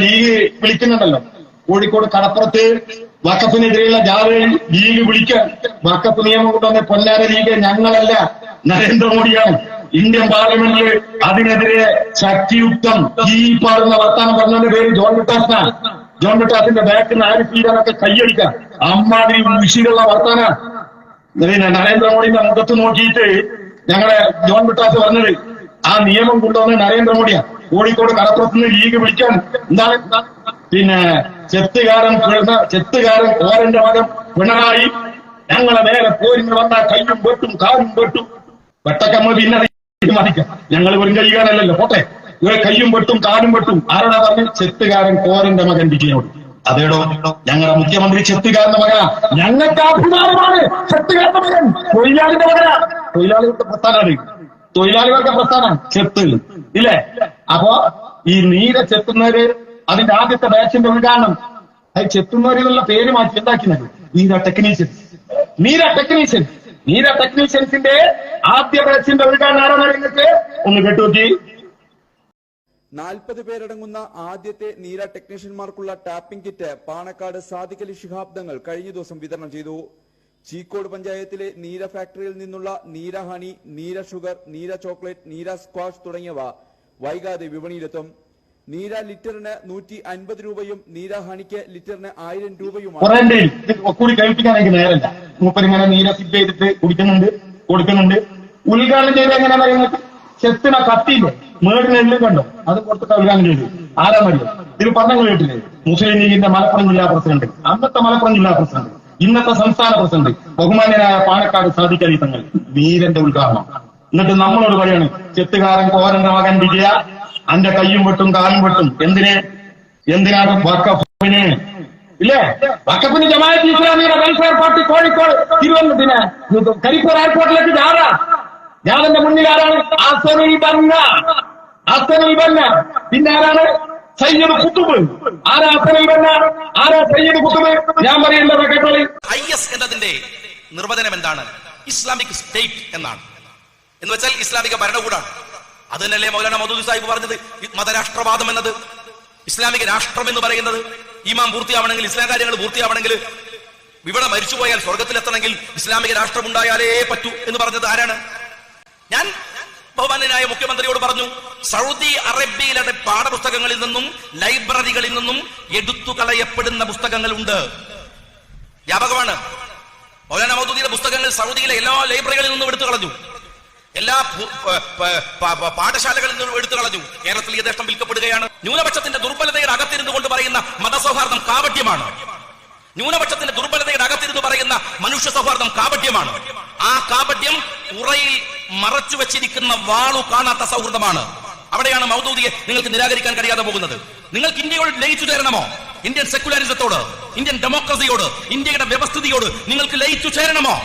League വിളിക്കുന്നുണ്ടല്ലോ. Kozhikode കടപ്പുറത്ത് വഖഫിനെതിരെയുള്ള ജാഥയിൽ league വിളിക്കാൻ വഖഫ് നിയമം കൊണ്ടുവന്ന പൊന്നാര ലീഗ് ഞങ്ങളല്ല, നരേന്ദ്രമോദിയാണ്. ഇന്ത്യൻ പാർലമെന്റിൽ അതിനെതിരെ ശക്തിയുക്തം ഈ പറയുന്ന വർത്താനം പറഞ്ഞതിന്റെ പേര് ജോൺ ബ്രിട്ടാസിനാണ്. ജോൺ ബ്രിട്ടാസിന്റെ ബാക്കിൽ നിന്ന് ആരിഫ് ഈരാനൊക്കെ കൈയടിക്കാം. അമ്മാതിരി വിഷയമുള്ള വർത്താന നരേന്ദ്രമോദിന്റെ മുഖത്ത് നോക്കിയിട്ട് ഞങ്ങളെ ജോൺ ബ്രിട്ടാസ് പറഞ്ഞത് ആ നിയമം കൊണ്ടുവന്ന നരേന്ദ്രമോദിയാണ്. കോഴിക്കോട് കടപ്പുറത്തുനിന്ന് ലീഗ് വിളിക്കാൻ എന്താണ് പിന്നെ ചെത്തുകാരൻ കോരന്റെ മകൻ പിണറായി ഞങ്ങളെ നേരെ പോരിന് വന്നാൽ കയ്യും വെട്ടും കാലും വെട്ടും. വെട്ടക്കമ്മ പിന്നെ തീരുമാനിക്കാം, ഞങ്ങൾ വെറും കൈകാരല്ലോ പോട്ടെ. ഇവരെ കയ്യും വെട്ടും കാലും വെട്ടും. ആരോടാ പറഞ്ഞു? ചെത്തുകാരൻ കോരന്റെ മകൻ വിജയനോട്. അതേടോ ഞങ്ങളുടെ മുഖ്യമന്ത്രി ചെത്തുകാരന്റെ മകനാ. ഞങ്ങൾക്ക് അഭിമാനമാണ് ചെത്തുകാരന്റെ മകൻ. തൊഴിലാളിന്റെ മകനാ. തൊഴിലാളികളുടെ പ്രസ്ഥാനമാണ്, തൊഴിലാളികളുടെ പ്രസ്ഥാനമാണ് ചെത്ത് ഇല്ലേ? അപ്പോ ഈ നീര ചെത്തുന്നവര് അതിന്റെ ആദ്യത്തെ ബാച്ചിന്റെ ഉദ്ഘാടനം അത് ചെത്തുന്നവരെന്നുള്ള പേര് മാറ്റി എന്താക്കുന്നത് നീര ടെക്നീഷ്യൻസിന്റെ ആദ്യ ബാച്ചിന്റെ ഉദ്ഘാടനം ആരാണ് നിങ്ങൾക്ക് ഒന്ന് കേട്ടുനോക്കി. 40 പേരടങ്ങുന്ന ആദ്യത്തെ നീര ടെക്നീഷ്യന്മാർക്കുള്ള ടാപ്പിംഗ് കിറ്റ് പാണക്കാട് സാദിഖ് അലി ശിഹാബ് തങ്ങൾ കഴിഞ്ഞ ദിവസം വിതരണം ചെയ്തു. ചീക്കോട് പഞ്ചായത്തിലെ നീര ഫാക്ടറിയിൽ നിന്നുള്ള നീര ഹണി, നീര ഷുഗർ, നീര ചോക്ലേറ്റ്, നീര സ്ക്വാഷ് തുടങ്ങിയവ വൈകാതെ വിപണിയിലെത്തും. നീര ലിറ്ററിന് 150 രൂപയും നീര ഹണിക്ക് ലിറ്ററിന് 1000 രൂപയുമാണ്. കൂടി കഴിപ്പിക്കാനെനിക്ക് നേരമില്ല. മൂപ്പരിങ്ങനെ നീര സിപ്പ് ചെയ്തിട്ട് കൊടുക്കുന്നുണ്ട്. ഉദ്ഘാടനം ചെയ്ത് എങ്ങനെയാ പറയുന്നത്? ചെത്തിന കത്തിയില്ലേ മേടിന് എല്ലാം കണ്ടോ അത് കൊടുത്തിട്ട് ഉദ്ഘാടനം ചെയ്തു. ആരാ മതി ഇത് പറഞ്ഞു കേട്ടില്ലേ? മുസ്ലിം ലീഗിന്റെ മലപ്പുറം ജില്ലാ പ്രസിഡന്റ്, അന്നത്തെ മലപ്പുറം ജില്ലാ പ്രസിഡന്റ്, ഇന്നത്തെ സംസ്ഥാന പ്രസിഡന്റ് ബഹുമാന്യനായ പാണക്കാട് സാദിഖ് അലി തങ്ങൾ നീരന്റെ ഉദ്ഘാടനം. എന്നിട്ട് നമ്മളോട് പറയാണ് ചെത്തുകാരൻ കോരന്റെ മകൻ വിജയ അന്റെ കയ്യും വെട്ടും കാലും വെട്ടും. എന്തിനാണ് വഖഫിന് ഇല്ലേ? വഖഫിന് ജമാഅത്ത് ഇസ്ലാമിയുടെ വെൽഫെയർ പാർട്ടി കോഴിക്കോട് തിരുവനന്തപുരത്തിന് കരിപ്പൂർ എയർപോർട്ടിലേക്ക് ജാഥന്റെ മുന്നിൽ ആരാണ്? അസനുൽ ബന്ന. പിന്നെ ആരാണ്? സയ്യിദ് കുത്തുബ്. ആരാ അസനുൽ ബന്ന? ആരാ സയ്യിദ് കുത്തുബ്? ഞാൻ പറയുന്നത് കേട്ടോളി. IS എന്നതിന്റെ നിർവചനം എന്താണ്? ഇസ്ലാമിക് സ്റ്റേറ്റ് എന്നാണ്. എന്ന് വെച്ചാൽ ഇസ്ലാമിക ഭരണകൂടമാണ്. അത് തന്നെയല്ലേ മൗലാന മൗദൂദി സാഹിബ് പറഞ്ഞത് മതരാഷ്ട്രവാദം എന്നത്. ഇസ്ലാമിക രാഷ്ട്രം എന്ന് പറയുന്നത് ഈമാൻ പൂർത്തിയാവണമെങ്കിൽ, ഇസ്ലാം കാര്യങ്ങൾ പൂർത്തിയാവണമെങ്കിൽ, ഇവിടെ മരിച്ചുപോയാൽ സ്വർഗത്തിലെത്തണമെങ്കിൽ ഇസ്ലാമിക രാഷ്ട്രം ഉണ്ടായാലേ പറ്റൂ എന്ന് പറഞ്ഞത് ആരാണ്? ഞാൻ ബഹുമാന്യനായ മുഖ്യമന്ത്രിയോട് പറഞ്ഞു, സൗദി അറേബ്യയിലെ പാഠപുസ്തകങ്ങളിൽ നിന്നും ലൈബ്രറികളിൽ നിന്നും എടുത്തു കളയപ്പെടുന്ന പുസ്തകങ്ങളുണ്ട്. വ്യാപകമാണ്. മൗലാന മൗദൂദിയുടെ പുസ്തകങ്ങൾ സൗദിയിലെ എല്ലാ ലൈബ്രറികളിൽ നിന്നും എടുത്തു കളഞ്ഞു, എല്ലാ പാഠശാലകളിൽ നിന്നും എടുത്തു കളഞ്ഞു. കേരളത്തിൽ യഥേഷ്ടം വിൽക്കപ്പെടുകയാണ്. ന്യൂനപക്ഷത്തിന്റെ ദുർബലതയുടെ അകത്തിരുന്നു കൊണ്ട് പറയുന്ന മതസൗഹാർദ്ദം കാപട്യമാണ്. ന്യൂനപക്ഷത്തിന്റെ ദുർബലതയുടെ അകത്തിരുന്ന് പറയുന്ന മനുഷ്യ സൗഹാർദ്ദം കാപട്യമാണ്. ആ കാപട്യം ഉറയിൽ മറച്ചു വെച്ചിരിക്കുന്ന വാളു കാണാത്ത സൗഹൃദമാണ്. അവിടെയാണ് മൗദൂദിയെ നിങ്ങൾക്ക് നിരാകരിക്കാൻ കഴിയാതെ പോകുന്നത്. നിങ്ങൾക്ക് ഇന്ത്യയോട് ലയിച്ചു ചേരണമോ? ഇന്ത്യൻ സെക്യുലറിസത്തോട്, ഇന്ത്യൻ ഡെമോക്രസിയോട്, ഇന്ത്യയുടെ വ്യവസ്ഥിതിയോട് നിങ്ങൾക്ക് ലയിച്ചു ചേരണമോ?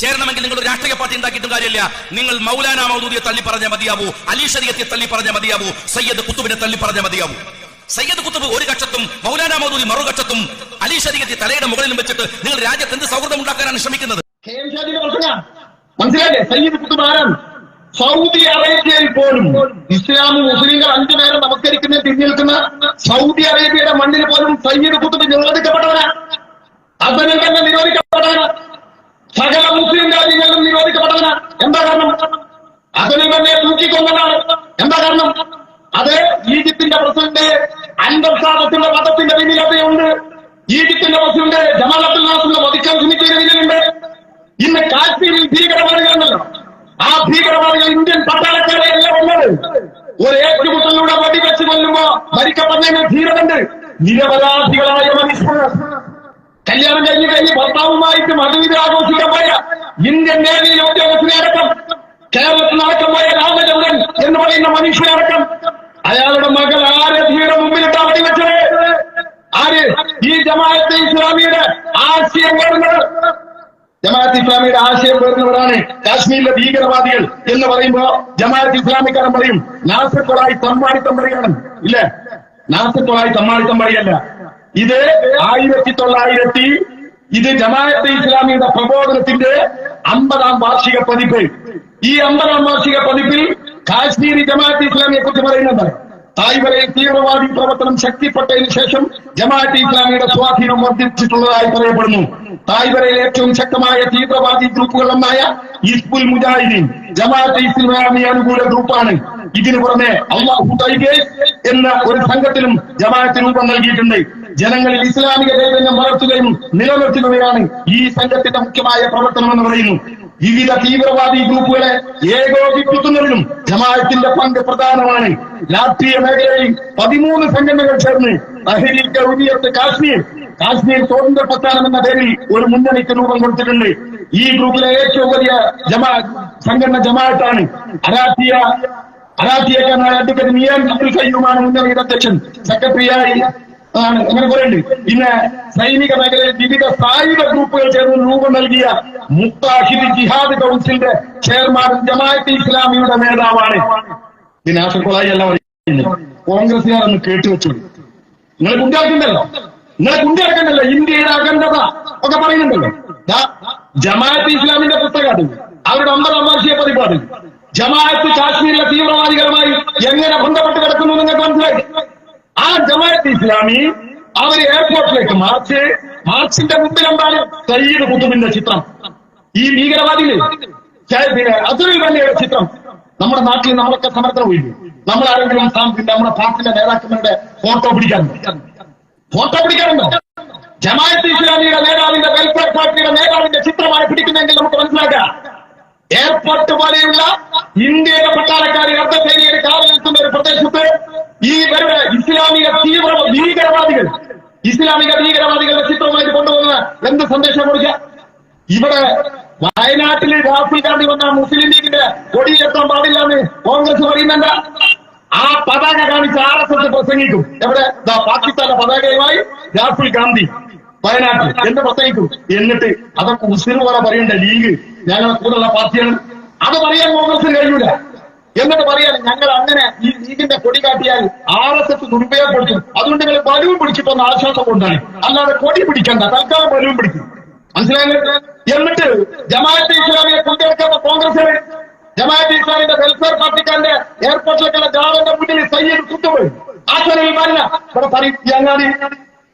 ചേരണമെങ്കിൽ നിങ്ങൾ രാഷ്ട്രീയ പാർട്ടി ഉണ്ടാക്കിയിട്ടും കാര്യമില്ല. നിങ്ങൾ മൗലാന മൗദൂദിയെ തള്ളി പറഞ്ഞാൽ മതിയാവൂ, അലി ശരീഅത്തെ തള്ളി പറഞ്ഞാൽ മതിയാവൂ, സയ്യിദ് കുത്തുബിനെ തള്ളി പറഞ്ഞാൽ മതിയാവൂ. സയ്യിദ് കുത്തുബ് ഒരു കക്ഷത്തും മൗലാന മൗദൂദി മറുകക്ഷത്തും അലി ശരീഅത്തെ തലയുടെ മുകളിലും വെച്ചിട്ട് നിങ്ങൾ രാജ്യത്ത് എന്ത് സൗഹൃദം ഉണ്ടാക്കാനാണ് ശ്രമിക്കുന്നത്? മനസ്സിലായില്ലേ? സയ്യിദ് കുത്തുബ് ആരാണ്? സൗദി അറേബ്യയിൽ പോലും ഇസ്ലാമും മുസ്ലിങ്ങൾ 5 പേരെ നമസ്കരിക്കുന്ന തിരിഞ്ഞു നിൽക്കുന്ന സൗദി അറേബ്യയുടെ മണ്ണിൽ പോലും സയ്യിദ് കുത്തുബ് നിരോധിക്കപ്പെട്ടവനാണ്. അതിനെ തന്നെ നിരോധിക്കപ്പെട്ടവനാണ്. സകല മുസ്ലിം രാജ്യങ്ങളിലും നിരോധിക്കപ്പെട്ടവനാണ്. എന്താ കാരണം? അതിനെ തന്നെ തൂക്കിക്കൊന്നതാണ്. എന്താ കാരണം? അത് ഈജിപ്തിന്റെ പ്രസിഡന്റ് അൻവർസാദത്തിന്റെ മതത്തിന്റെ പിന്നിലതയുണ്ട്. ഈജിപ്തിന്റെ പ്രസിഡന്റ് ജമാൽ അബ്ദുൽ നാസറിനെ വധിക്കാൻ ശ്രമിച്ചതിന് പിന്നിലുണ്ട്. ഇന്ന് കാശ്മീരിൽ ഭീകരവാദികളുണ്ടല്ലോ, ആ ഭീകരവാദികൾ ഇന്ത്യൻ പട്ടാളക്കാരെ എല്ലാം ഉള്ളത്. ഒരു ഏറ്റുമുട്ടലിലൂടെ വെടിവെച്ച് കൊല്ലുമ്പോ മരിക്കപ്പെടുന്നതിന് ധീരതണ്ട്. നിരപരാധികളായ മനുഷ്യർ കല്യാണം കഴിഞ്ഞ് ഭർത്താവുമായിട്ട് മധുവിധ ആഘോഷിക്കാൻ പോയ ഇന്ത്യൻ നേവിയിലെ ഉദ്യോഗസ്ഥനെ അടക്കം, കേരളത്തിൽ നടക്കം പോയ രാമചന്ദ്രൻ എന്ന് പറയുന്ന മനുഷ്യനടക്കം അയാളുടെ മകൾ ആരെ ധീയുടെ മുമ്പിലിട്ടാ വെടിവെച്ചത്? ആര്? ഈ ജമാഅത്തെ ഇസ്ലാമിയുടെ ആശയം വരുന്നത്, ജമാഅത്ത് ഇസ്ലാമിയുടെ ആശയം വരുന്നവരാണ് കാശ്മീരിലെ ഭീകരവാദികൾ എന്ന് പറയുമ്പോ ജമാഅത്ത് ഇസ്ലാമിക്കാരൻ പറയും നാസിർ കൊളായി തമ്മാടിത്തം പറയാണ്. ഇല്ലേ? നാസിർ കൊളായി തമ്മാടിത്തം പറയല്ല. ഇത് 1900 ഇത് ജമാഅത്തെ ഇസ്ലാമിയുടെ പ്രബോധനത്തിന്റെ 50ാം വാർഷിക പതിപ്പ്. ഈ 50ാം വാർഷിക പതിപ്പിൽ കാശ്മീരി ജമാഅത്തെ ഇസ്ലാമിയെ കുറിച്ച് പറയുന്നുണ്ട്. തായ്വരയിൽ തീവ്രവാദി പ്രവർത്തനം ശക്തിപ്പെട്ടതിന് ശേഷം ജമാഅത്തെ ഇസ്ലാമിയുടെ സ്വാധീനം വർദ്ധിച്ചിട്ടുള്ളതായി പറയപ്പെടുന്നു. തായ്വരയിൽ ഏറ്റവും ശക്തമായ തീവ്രവാദി ഗ്രൂപ്പുകളൊന്നായ ഹിസ്ബുൽ മുജാഹിദീൻ ജമാഅത്തെ ഇസ്ലാമി അനുകൂല ഗ്രൂപ്പാണ്. ഇതിനു പുറമെ അല്ലാഹു ടൈഗേഴ്സ് എന്ന ഒരു സംഘത്തിനും ജമാഅത്ത് രൂപം നൽകിയിട്ടുണ്ട്. ജനങ്ങളിൽ ഇസ്ലാമിക ചൈതന്യം വളർത്തുകയും നിലനിർത്തുകയാണ് ഈ സംഘത്തിന്റെ മുഖ്യമായ പ്രവർത്തനം എന്ന് പറയുന്നു. വിവിധ തീവ്രവാദി ഗ്രൂപ്പുകളെ ഏകോപിപ്പിക്കുന്നതിനും ജമാഅത്തിന്റെ പങ്ക് പ്രധാനമാണ്. രാഷ്ട്രീയ മേഖലയിൽ 13 സംഘടനകൾ ചേർന്ന് തഹ്രീക് ഹുരിയത്ത് കാശ്മീർ സ്വാതന്ത്ര്യ പ്രസ്ഥാനം എന്ന പേരിൽ ഒരു മുന്നണിക്ക് രൂപം കൊടുത്തിട്ടുണ്ട്. ഈ ഗ്രൂപ്പിലെ ഏറ്റവും വലിയ സംഘടന ജമാഅത്താണ്. അറാത്തിയക്കാരനായ അഡ്വക്കേറ്റ് മിയാൻ അബ്ദുൽ ഖയ്യൂമാണ് മുന്നണിയുടെ അധ്യക്ഷൻ. സെക്രട്ടറിയായി ആണ് അങ്ങനെ പറയുന്നുണ്ട്. പിന്നെ സൈനിക മേഖലയിൽ വിവിധ സായുധ ഗ്രൂപ്പുകൾ ചേർന്ന് രൂപം നൽകിയ മുത്താഹിദ് ജിഹാദ് കൗൺസിലിന്റെ ചെയർമാൻ ജമാഅത്തെ ഇസ്ലാമിയുടെ നേതാവാണ്. പിന്നെ ആശുപത്രി എല്ലാം പറയുന്നത് കോൺഗ്രസുകാരൊന്ന് കേട്ടുവെച്ചു. നിങ്ങളെ കുണ്ടിയാക്കണ്ടല്ലോ, ഇന്ത്യയുടെ അഖണ്ഡത ഒക്കെ പറയുന്നുണ്ടല്ലോ. ജമാഅത്തെ ഇസ്ലാമിന്റെ പുസ്തകം അവരുടെ 50-ാം വാർഷിക പതിപ്പാണ്. ജമാഅത്ത് കാശ്മീരിലെ തീവ്രവാദികളുമായി എങ്ങനെ ബന്ധപ്പെട്ട് കിടക്കുന്നു നിങ്ങൾക്ക് മനസ്സിലായി. ആ ജമാഅത്ത് ഇസ്ലാമി അവര് എയർപോർട്ടിലേക്ക് മാർച്ചിന്റെ മുമ്പിൽ എന്താണ് സയ്യിദ് കുത്തുബിന്റെ ചിത്രം, ഈ ഭീകരവാദിയിലെ അതുൽ ബന്നയുടെ ചിത്രം. നമ്മുടെ നാട്ടിൽ നമ്മളൊക്കെ സമരത്തിന് പോയില്ലേ, നമ്മളാരെങ്കിലും നമ്മുടെ പാർട്ടിയുടെ നേതാക്കന്മാരുടെ ഫോട്ടോ പിടിക്കാറുണ്ടോ? ജമാഅത്ത് ഇസ്ലാമിയുടെ നേതാവിന്റെ വെൽഫെയർ പാർട്ടിയുടെ നേതാവിന്റെ ചിത്രമായി പിടിക്കുന്നെങ്കിൽ നമുക്ക് മനസ്സിലാക്കാം. എയർപോർട്ട് പോലെയുള്ള ഇന്ത്യയുടെ പട്ടാളക്കാരെ അർദ്ധസൈനികരെ കാവൽ നിൽക്കുന്ന ഒരു പ്രദേശത്ത് ഈ ഇസ്ലാമിക ഭീകരവാദികളുടെ ചിത്രമായിട്ട് കൊണ്ടുപോകുന്ന എന്ത് സന്ദേശം കൊടുക്കുക? ഇവിടെ വയനാട്ടിൽ രാഹുൽ ഗാന്ധി വന്ന മുസ്ലിം ലീഗിന്റെ കൊടിയെത്താൻ പാടില്ലെന്ന് കോൺഗ്രസ് പറയുന്നുണ്ട്. ആ പതാക കാണിച്ച് RSS പ്രസംഗിക്കും. എവിടെ? പാകിസ്ഥാന്റെ പതാകയുമായി രാഹുൽ ഗാന്ധി വയനാട്ടിൽ എന്ത് പ്രസംഗിക്കും. എന്നിട്ട് അതൊക്കെ മുസ്ലിം പോലെ പറയണ്ട, ലീഗ് ഞങ്ങളെ കൂടെയുള്ള പാർട്ടിയാണ്, അത് പറയാൻ കോൺഗ്രസിന് കഴിയൂല. എന്നിട്ട് പറയാൻ ഞങ്ങൾ അങ്ങനെ ഈ ലീഗിന്റെ കൊടി കാട്ടിയാൽ RSS ദുരുപയോഗപ്പെടുത്തും, അതുകൊണ്ട് നിങ്ങൾ ബലൂൺ പിടിച്ചിട്ടൊന്ന് ആശ്വാസം കൊണ്ടാണ്, അല്ലാതെ കൊടി പിടിക്കണ്ട, തൽക്കാലം ബലൂൺ പിടിക്കും. മനസ്സിലായില്ലേ? എന്നിട്ട് ജമാഅത്തെ ഇസ്ലാമിയെ കൊണ്ടുവെക്കാത്ത കോൺഗ്രസ് ജമാഅത്തെ ഇസ്ലാമിന്റെ വെൽഫെയർ പാർട്ടിക്കാരന്റെ എയർപോർട്ടിലേക്കുള്ള ജാവന്റെ മുന്നിൽ സയ്യിദ് കുത്തുപോയി ആശ്വരയിൽ മല്ല ഇവിടെ പറയും.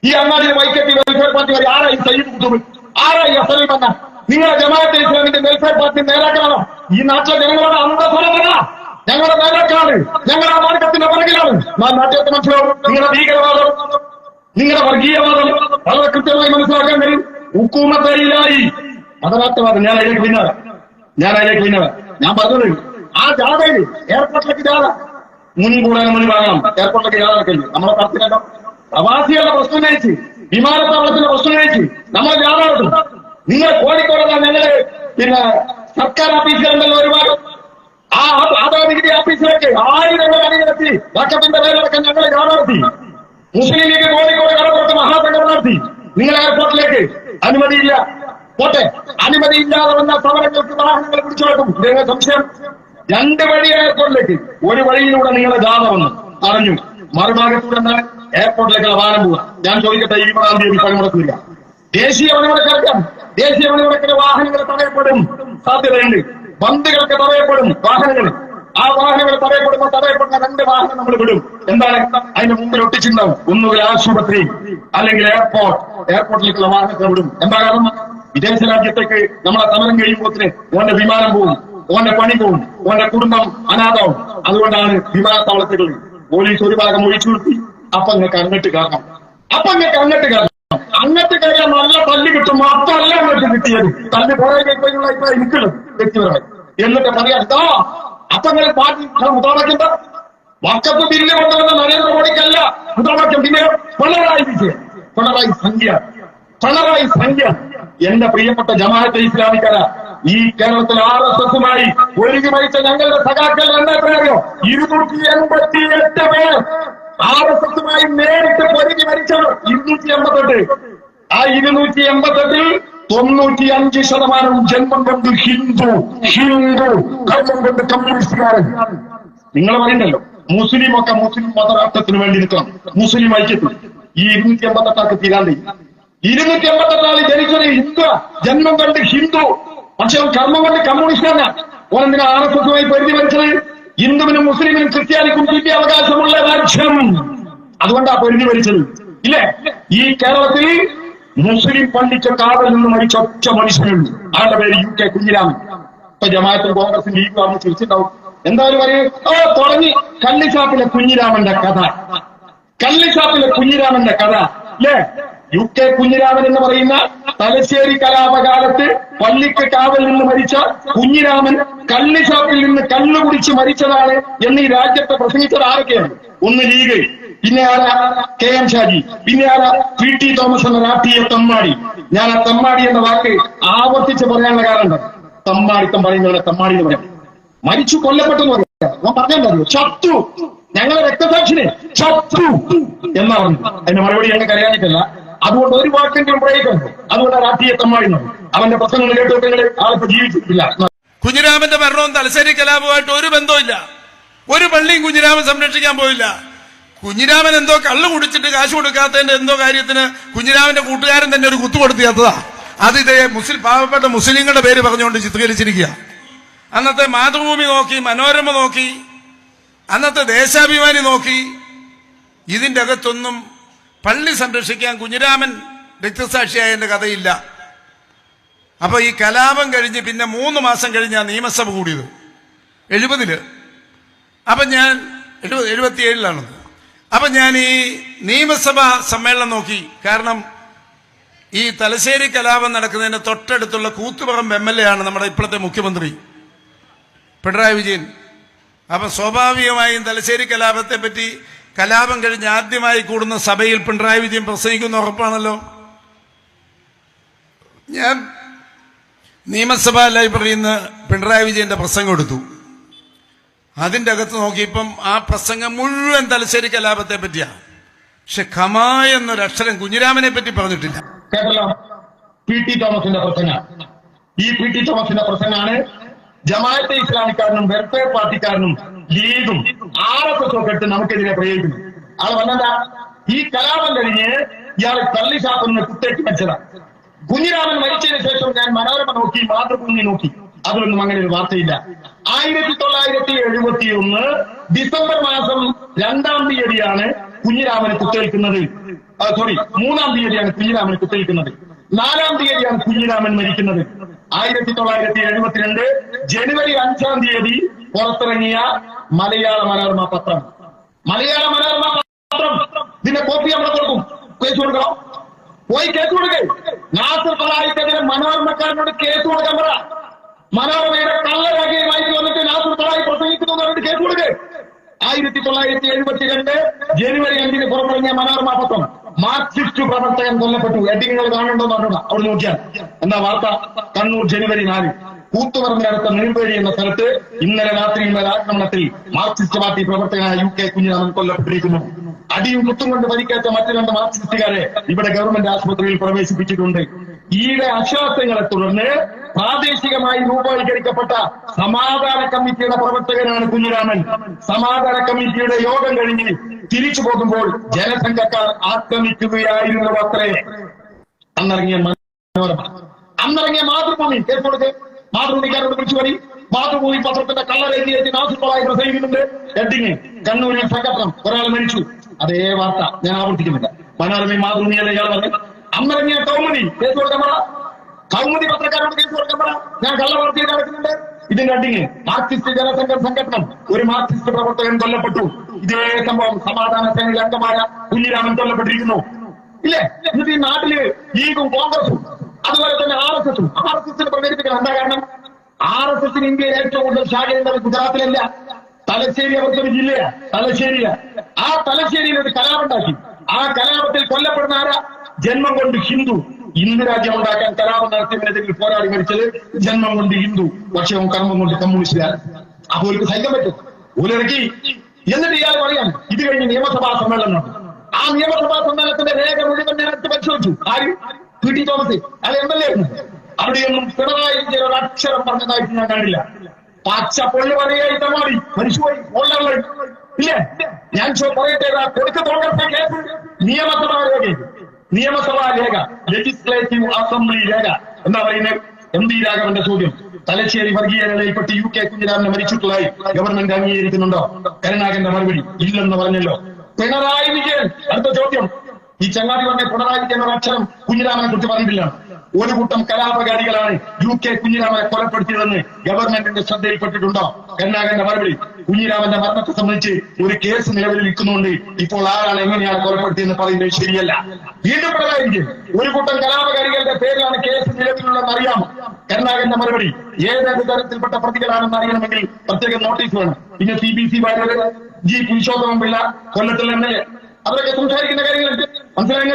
ഈ അങ്ങാടി വൈക്കത്തി വെൽഫെയർ പാർട്ടി വരെ ആരായി സയ്യിദ് കുത്തുപോയി? ആരായി അസലിൽ വന്ന? നിങ്ങളെ ജമാഅത്തെ ഇസ്ലാമിന്റെ വെൽഫെയർ പാർട്ടി നേതാക്കളാണോ? ഈ നാട്ടിലെ ജനങ്ങളുടെ അന്തസ്വരമല്ല, ഞങ്ങളുടെ നേതാക്കളാണ്, ഞങ്ങളുടെ ആ മാർഗത്തിന്റെ പുറകിലാണ്. നാട്ടിലത്തെ മനസ്സിലാവും. നിങ്ങളുടെ ഭീകരവാദം, നിങ്ങളുടെ വർഗീയവാദം വളരെ കൃത്യമായി മനസ്സിലാക്കാൻ കഴിയും. ഹുക്കൂമത്തയിലായി മതരാഷ്ട്രവാദം. ഞാൻ അതിലേക്ക് പിന്നവ ഞാൻ പറഞ്ഞത് ആ ജാഥയിൽ എയർപോർട്ടിലേക്ക് ജാഥ മുൻകൂടെ വാങ്ങണം. എയർപോർട്ടിലേക്ക് ജാഥ വെക്കരുത്. നമ്മളെ പാർട്ടിയിലല്ലോ പ്രവാസികളുടെ പ്രശ്നം കഴിച്ച്, വിമാനത്താവളത്തിന്റെ പ്രശ്നം കഴിച്ച് നമ്മൾ ജാഥ വെക്കും. നിങ്ങൾ കോഴിക്കോടല്ല, ഞങ്ങള് പിന്നെ സർക്കാർ ഓഫീസുകളുണ്ടല്ലോ ഒരുപാട്, ആ ആദായനികുതി ഓഫീസിലേക്ക് 1000 അണിനിരത്തി വക്കത്തിന്റെ പേരടക്കം ഞങ്ങൾ ജാഥ നടത്തി. മുസ്ലിം ലീഗ് കോഴിക്കോട് കടപ്പുറത്ത് മഹാസംഘം നടത്തി. നിങ്ങൾ എയർപോർട്ടിലേക്ക് അനുമതിയില്ല, പോട്ടെ. അനുമതിയില്ലാതെ വന്ന സമരങ്ങൾക്ക് വാഹനങ്ങൾ പിടിച്ചു വെക്കും. നിങ്ങൾ സംശയം? 2 വഴി എയർപോർട്ടിലേക്ക്, ഒരു വഴിയിലൂടെ നിങ്ങളെ ജാഥ വന്നു അറിഞ്ഞു, മറുഭാഗത്തൂടെ എന്താണ് എയർപോർട്ടിലേക്കുള്ള വാഹനം പോവുക. ഞാൻ ചോദിക്കട്ടെ, 20-ാം തീയതി പണിമുടക്കില്ല, ദേശീയ പണിമുടക്കാം. ദേശീയ പണിമുടക്കിന് വാഹനങ്ങൾ തടയപ്പെടും, സാധ്യതയുണ്ട്. ബന്ധുകൾക്ക് തടയപ്പെടും വാഹനങ്ങൾ. ആ വാഹനങ്ങൾ തടയപ്പെടുന്ന 2 വാഹനം നമ്മൾ വിടും. എന്താണ് അതിന്റെ മുമ്പിൽ ഒട്ടിച്ചിട്ടുണ്ടാവും? ഒന്നുകിൽ ആശുപത്രി അല്ലെങ്കിൽ എയർപോർട്ടിലേക്കുള്ള വാഹനത്തെ വിടും. എന്താ കാരണം? വിദേശ രാജ്യത്തേക്ക് നമ്മളെ സമരം കഴിയുമ്പോഴത്തിന് ഓന്റെ വിമാനം പോവും, ഓന്റെ പണി പോവും, ഓന്റെ കുടുംബം അനാഥവും. അതുകൊണ്ടാണ് വിമാനത്താവളത്തിൽ പോലീസ് ഒരു ഭാഗം ഒഴിച്ചു നിർത്തി. അപ്പൊ നിങ്ങൾക്ക് അങ്ങോട്ട് കയറണം, അങ്ങോട്ട് കയറിയാൽ നല്ല തല്ല് കിട്ടും. അപ്പല്ല അങ്ങോട്ട് കിട്ടിയത് തല്ല് പുറകെ കേൾക്കുന്നുള്ള ഇപ്പൊ എനിക്കുള്ളത് വ്യക്തിപരമായി. എന്നിട്ട് പറയാം അപ്പൊ നിങ്ങൾ പാർട്ടി മുതാവാക്യം വക്കത്ത് ബില്ല് കൊണ്ടുവന്ന നരേന്ദ്രമോദിക്കല്ല മുതാവാക്യം, പിന്നെ പിണറായി സംഖ്യ. എന്റെ പ്രിയപ്പെട്ട ജമാഅത്തെ ഇസ്ലാമിക്കാര, ഈ കേരളത്തിൽ RSSുമായി ഒരുങ്ങി മരിച്ച ഞങ്ങളുടെ സഖാക്കൾ എത്രയോ 288 പേർ RSSുമായി നേരിട്ട് പൊരുങ്ങി മരിച്ചവർ 288. ആ 288-ൽ 95% ജന്മം കൊണ്ട് ഹിന്ദു, കർമ്മം കൊണ്ട് കമ്മ്യൂണിസ്റ്റുകാരൻ. നിങ്ങൾ പറയുന്നല്ലോ മുസ്ലിം മതരാഷ്ട്രത്തിന് വേണ്ടി നിൽക്കണം, മുസ്ലിം ഐക്യത്തിൽ. ഈ 288 തീരാണ്ട് 288 ജനിച്ചത് ഹിന്ദു, ജന്മം കൊണ്ട് ഹിന്ദു, പക്ഷെ കർമ്മം കൊണ്ട് കമ്മ്യൂണിസ്റ്റാണ്. ഓനെന്തിനാ RSSുമായി പരിധി മരിച്ചത്? ഹിന്ദുവിനും മുസ്ലിമിനും ക്രിസ്ത്യാനിക്കും തുല്യ അവകാശമുള്ള രാജ്യം. അതുകൊണ്ടാ പൊരുതി മരിച്ചത് ഇല്ലേ? ഈ കേരളത്തിൽ മുസ്ലിം പള്ളിക്ക് കാവൽ നിന്ന് മരിച്ച ഒറ്റ മനുഷ്യനുള്ളൂ. ആളുടെ പേര് UK കുഞ്ഞിരാമൻ. ഇപ്പൊ ജമാഅത്തും കോൺഗ്രസും ലീഗും ആണെന്ന് ചിരിച്ചിട്ടുണ്ടാവും. എന്തായാലും പറയും തുടങ്ങി കള്ളിച്ചാപ്പിലെ കുഞ്ഞിരാമന്റെ കഥ. കള്ളിച്ചാപ്പിലെ കുഞ്ഞിരാമന്റെ കഥ അല്ലേ? UK കുഞ്ഞിരാമൻ എന്ന് പറയുന്ന തലശ്ശേരി കലാപകാലത്ത് പള്ളിക്ക് കാവൽ നിന്ന് മരിച്ച കുഞ്ഞിരാമൻ കള്ളിച്ചാപ്പിൽ നിന്ന് കള്ളു കുടിച്ച് മരിച്ചതാണ് എന്ന് ഈ രാജ്യത്തെ പ്രസംഗിച്ചത് ആരൊക്കെയാണ്? ഒന്ന് ലീഗ്, പിന്നെ ആരാ? KM ഷാജി, പിന്നെ ആരാ? PT തോമസ് എന്ന രാഷ്ട്രീയ തമ്മാടി. ഞാൻ ആ തമ്മാടി എന്ന വാക്ക് ആവർത്തിച്ച് പറയാനുള്ള കാരണം തമ്മാടിത്തം പറയുന്നവരെ തമ്മാടി എന്ന് പറയാം. മരിച്ചു കൊല്ലപ്പെട്ടു എന്ന് പറയാം. ഞാൻ പറഞ്ഞല്ലോ ചത്തു, ഞങ്ങളെ രക്തസാക്ഷിനെ ചത്തു എന്നാ പറഞ്ഞു. അതിന്റെ മറുപടി ഞങ്ങൾക്ക് അറിയാനിട്ടല്ല. അതുകൊണ്ട് ഒരു വാക്കെങ്കിലും പ്രയോഗിക്കുന്നു. അതുകൊണ്ട് രാഷ്ട്രീയ തമ്മാടി അവന്റെ പ്രസംഗങ്ങൾ കേട്ടുകൊണ്ടെങ്കിൽ ആളിപ്പോ ജീവിച്ചിട്ടില്ല. കുഞ്ഞിരാമന്റെ മരണവും തലശ്ശേരി കലാപവുമായിട്ട് ഒരു ബന്ധമില്ല. ഒരു പള്ളിയും കുഞ്ഞിരാമൻ സംരക്ഷിക്കാൻ പോയില്ല. കുഞ്ഞിരാമൻ എന്തോ കള്ളു കുടിച്ചിട്ട് കാശ് കൊടുക്കാത്തതിന്റെ എന്തോ കാര്യത്തിന് കുഞ്ഞിരാമന്റെ കൂട്ടുകാരൻ തന്നെ ഒരു കുത്തുകൊടുത്ത് ചേർത്തതാ. അത് ഇതേ പാവപ്പെട്ട മുസ്ലിങ്ങളുടെ പേര് പറഞ്ഞുകൊണ്ട് ചിത്രീകരിച്ചിരിക്കുക. അന്നത്തെ മാതൃഭൂമി നോക്കി, മനോരമ നോക്കി, അന്നത്തെ ദേശാഭിമാനി നോക്കി. ഇതിന്റെ അകത്തൊന്നും പള്ളി സംരക്ഷിക്കാൻ കുഞ്ഞിരാമൻ രക്തസാക്ഷിയായതിന്റെ കഥയില്ല. അപ്പൊ ഈ കലാപം കഴിഞ്ഞ് പിന്നെ 3 മാസം കഴിഞ്ഞാ നിയമസഭ കൂടിയത് 70. അപ്പൊ ഞാൻ 77 അപ്പൊ ഞാൻ ഈ നിയമസഭാ സമ്മേളനം നോക്കി. കാരണം ഈ തലശ്ശേരി കലാപം നടക്കുന്നതിന് തൊട്ടടുത്തുള്ള കൂത്തുപറമ്പ് MLA ആണ് നമ്മുടെ ഇപ്പോഴത്തെ മുഖ്യമന്ത്രി പിണറായി വിജയൻ. അപ്പൊ സ്വാഭാവികമായും തലശ്ശേരി കലാപത്തെ പറ്റി കലാപം കഴിഞ്ഞ് ആദ്യമായി കൂടുന്ന സഭയിൽ പിണറായി വിജയൻ പ്രസംഗിക്കുന്ന ഉറപ്പാണല്ലോ. ഞാൻ നിയമസഭാ ലൈബ്രറിയിൽ നിന്ന് പിണറായി വിജയന്റെ പ്രസംഗം എടുത്തു. അതിന്റെ അകത്ത് നോക്കിയപ്പം ആ പ്രസംഗം മുഴുവൻ തലശ്ശേരി കലാപത്തെ പറ്റിയാ. പക്ഷെ ഖമാ എന്നൊരക്ഷരം കുഞ്ഞിരാമനെ പറ്റി പറഞ്ഞിട്ടില്ല. കേട്ടല്ലോ, PT തോമസിന്റെ പ്രസംഗം. ഈ PT തോമസിന്റെ പ്രസംഗമാണ് ജമാഅത്തെ ഇസ്ലാമിക്കാരനും വെൽഫെയർ പാർട്ടിക്കാരനും ലീഗും RSS ഒക്കെ ഇട്ട് നമുക്കെതിരെ പ്രയോഗിക്കുന്നു. അത് വന്നെന്താ? ഈ കലാപം കഴിഞ്ഞ് ഇയാൾ കള്ളിഷാപ്പിന്ന് കുത്തേക്ക് വെച്ചതാ. കുഞ്ഞിരാമൻ മരിച്ചതിന് ശേഷം ഞാൻ മനോരമ നോക്കി, മാതൃഭൂമി നോക്കി. അതിലൊന്നും അങ്ങനെ ഒരു വാർത്തയില്ല. 1971 ഡിസംബർ മാസം 2-ാം തീയതിയാണ് കുഞ്ഞിരാമന് കുത്തേൽക്കുന്നത്. 3-ാം തീയതിയാണ് കുഞ്ഞിരാമന് കുത്തേൽക്കുന്നത്. 4-ാം തീയതിയാണ് കുഞ്ഞിരാമൻ മരിക്കുന്നത്. 1972 ജനുവരി 5-ാം തീയതി പുറത്തിറങ്ങിയ മലയാള മനോരമ പത്രം. മലയാള മനോരമ പത്രം ഇതിന്റെ കോപ്പി നമ്മൾ കൊടുക്കും. കേസ് കൊടുക്കണം, പോയി കേസ് കൊടുക്കേ. നാസർ തലായിക്കെതിരെ മനോരമക്കാരനോട് കേസ് കൊടുക്കാൻ പറ. മനോരമയുടെ കള്ളരേഖയുമായിട്ട് വന്നിട്ട് നാസർ തലായി പ്രസംഗിക്കുന്നു പറഞ്ഞിട്ട് കേസ് കൊടുക്കേ. 1972 ജനുവരി 5-ന് പുറത്തിറങ്ങിയ മനോരമ പത്രം. മാർക്സിസ്റ്റ് പ്രവർത്തകൻ കൊല്ലപ്പെട്ടു. ഹെഡിങ്ങൾ കാണുന്നുണ്ടോ നോക്കണം, അവിടെ നോക്കിയാൽ എന്താ വാർത്ത? കണ്ണൂർ ജനുവരി 4. കൂത്തുപറമ്പിനടുത്ത നീർവേലി എന്ന സ്ഥലത്ത് ഇന്നലെ രാത്രിയുള്ള ആക്രമണത്തിൽ മാർക്സിസ്റ്റ് പാർട്ടി പ്രവർത്തകനായ UK കുഞ്ഞിരാമൻ കൊല്ലപ്പെട്ടിരിക്കുന്നു. അടിയും കുത്തും കൊണ്ട് പരിക്കേറ്റ മറ്റു 2 മാർക്സിസ്റ്റുകാരെ ഇവിടെ ഗവൺമെന്റ് ആശുപത്രിയിൽ പ്രവേശിപ്പിച്ചിട്ടുണ്ട്. ഈയിടെ അശ്വാസങ്ങളെ തുടർന്ന് പ്രാദേശികമായി രൂപവൽക്കരിക്കപ്പെട്ട സമാധാന കമ്മിറ്റിയുടെ പ്രവർത്തകനാണ് കുഞ്ഞിരാമൻ. സമാധാന കമ്മിറ്റിയുടെ യോഗം കഴിഞ്ഞ് തിരിച്ചു പോകുമ്പോൾ ജനസംഘക്കാർ ആക്രമിക്കുകയായിരുന്നു അത്രേ. അന്നിറങ്ങിയ മനോരമ, അന്നിറങ്ങിയ മാതൃഭൂമി കേസ് കൊടുത്ത് മാതൃഭൂമിക്കാരോട് വിളിച്ചു പറയും. മാതൃഭൂമി പത്രത്തിന്റെ കള്ളരേഖയായിട്ട് നാസിഫായി പ്രസംഗിക്കുന്നുണ്ട്. ഹെഡിങ് കണ്ണൂരിൽ സംഘടനം, ഒരാൾ മരിച്ചു. അതേ വാർത്ത ഞാൻ ആവർത്തിക്കുന്നില്ല. മനോരമയും മാതൃഭൂമിയല്ലേ ഇയാൾ പറഞ്ഞു. അന്നിറങ്ങിയ കൗമുദി കേസ് കൊടുക്കാൻ പറ. കൗമുദി പത്രക്കാരോട് കേസ് കൊടുക്കാൻ പറ. ഞാൻ കള്ളവാർത്തയിൽ നടക്കുന്നുണ്ട്. ഇതിന്റെ ഹെഡിങ് മാർക്സിസ്റ്റ് ജനസംഘ സംഘടനം, ഒരു മാർക്സിസ്റ്റ് പ്രവർത്തകൻ കൊല്ലപ്പെട്ടു. ഇതേ സംഭവം സമാധാന സേനയിൽ അംഗമായ കുഞ്ഞിരാമൻ കൊല്ലപ്പെട്ടിരിക്കുന്നു. ഇല്ലേ? എന്നിട്ട് ഈ നാട്ടില് ലീഗും കോൺഗ്രസും അതുപോലെ തന്നെ RSSന് പ്രചരിപ്പിക്കണം. എന്താ കാരണം? RSSന് ഇന്ത്യയിൽ ഏറ്റവും കൂടുതൽ ശാഖയുള്ളത് ഗുജറാത്തിലല്ല, തലശ്ശേരി അവർക്കൊരു ജില്ലയാണ്, തലശ്ശേരിയ. ആ തലശ്ശേരിയിൽ ഒരു കലാപം ഉണ്ടാക്കി. ആ കലാപത്തിൽ കൊല്ലപ്പെടുന്ന ആരാ? ജന്മം കൊണ്ട് ഹിന്ദു. ഹിന്ദു രാജ്യം ഉണ്ടാക്കാൻ കലാപം നടത്തിയതിനെതിരെ പോരാടി മരിച്ചത് ജന്മം കൊണ്ട് ഹിന്ദു, പക്ഷേ കർമ്മം കൊണ്ട് കമ്മ്യൂണിസ്റ്റുകാരൻ. അപ്പൊ അവർക്ക് സഹിക്കാൻ പറ്റും. ഒരിറക്കി എന്നിട്ട് ഇയാൾ പറയാം ഇത് കഴിഞ്ഞ് നിയമസഭാ സമ്മേളനം. ആ നിയമസഭാ സമ്മേളനത്തിന്റെ രേഖ മുഴുവൻ നേരത്തെ പരിശോധിച്ചു. ആര്? PT Thomas. അത് MLA ആയിരുന്നു. അവിടെയൊന്നും പിണറായി വിജയൻ ഒരു അക്ഷരം പറഞ്ഞതായിട്ട് ഞാൻ കണ്ടില്ല. പച്ച പൊള്ളി പറയായി തമാടി മരിച്ചുപോയി. ഇല്ലേ? ഞാൻ പറയട്ടെ, കൊടുക്ക കോൺഗ്രസ് കേസ് നിയമസഭാ രേഖ, നിയമസഭാ രേഖ, ലെജിസ്ലേറ്റീവ് അസംബ്ലി രേഖ എന്താ പറയുന്നത്? MD രാഘവന്റെ ചോദ്യം. തലശ്ശേരി വർഗീയതയിൽപ്പെട്ട് UK കുഞ്ഞിരാമനെ മരിച്ചിട്ടുള്ളതായി ഗവൺമെന്റ് അംഗീകരിക്കുന്നുണ്ടോ? കരുണാകരന്റെ മറുപടി ഇല്ലെന്ന് പറഞ്ഞല്ലോ. പിണറായി വിജയൻ അടുത്ത ചോദ്യം. ഈ ചങ്ങാതി പറഞ്ഞ പിണറായി വിജയൻ എന്ന അക്ഷരം കുഞ്ഞിരാമനെ കുറിച്ച് പറഞ്ഞിട്ടില്ല. ഒരു കൂട്ടം കലാപകാരികളാണ് UK കുഞ്ഞിരാമനെ കൊലപ്പെടുത്തിയതെന്ന് ഗവൺമെന്റിന്റെ ശ്രദ്ധയിൽപ്പെട്ടിട്ടുണ്ടോ? കരുണാകരന്റെ മറുപടി കുഞ്ഞിരാമന്റെ മരണത്തെ സംബന്ധിച്ച് ഒരു കേസ് നിലവിൽ നിൽക്കുന്നുണ്ട്. ഇപ്പോൾ ആരാണ് എങ്ങനെയാണ് കൊലപ്പെടുത്തിയെന്ന് പറയുന്നത് ശരിയല്ല. വീണ്ടും പിണറായി വിജയൻ ഒരു കൂട്ടം കലാപകാരികളുടെ പേരിലാണ് കേസ് നിലവിലുള്ളതെന്ന് അറിയാം. കരുണാകരന്റെ മറുപടി ഏതൊരു തരത്തിൽപ്പെട്ട പ്രതികളാണെന്ന് അറിയണമെങ്കിൽ പ്രത്യേക നോട്ടീസ് വേണം. പിന്നെ CBC വയനാട് G പുരുഷോത്തമൻ പിള്ള കൊല്ലത്തിൽ MLA അവരൊക്കെ സംസാരിക്കുന്ന കാര്യങ്ങളുണ്ട്. മനസ്സിലായി?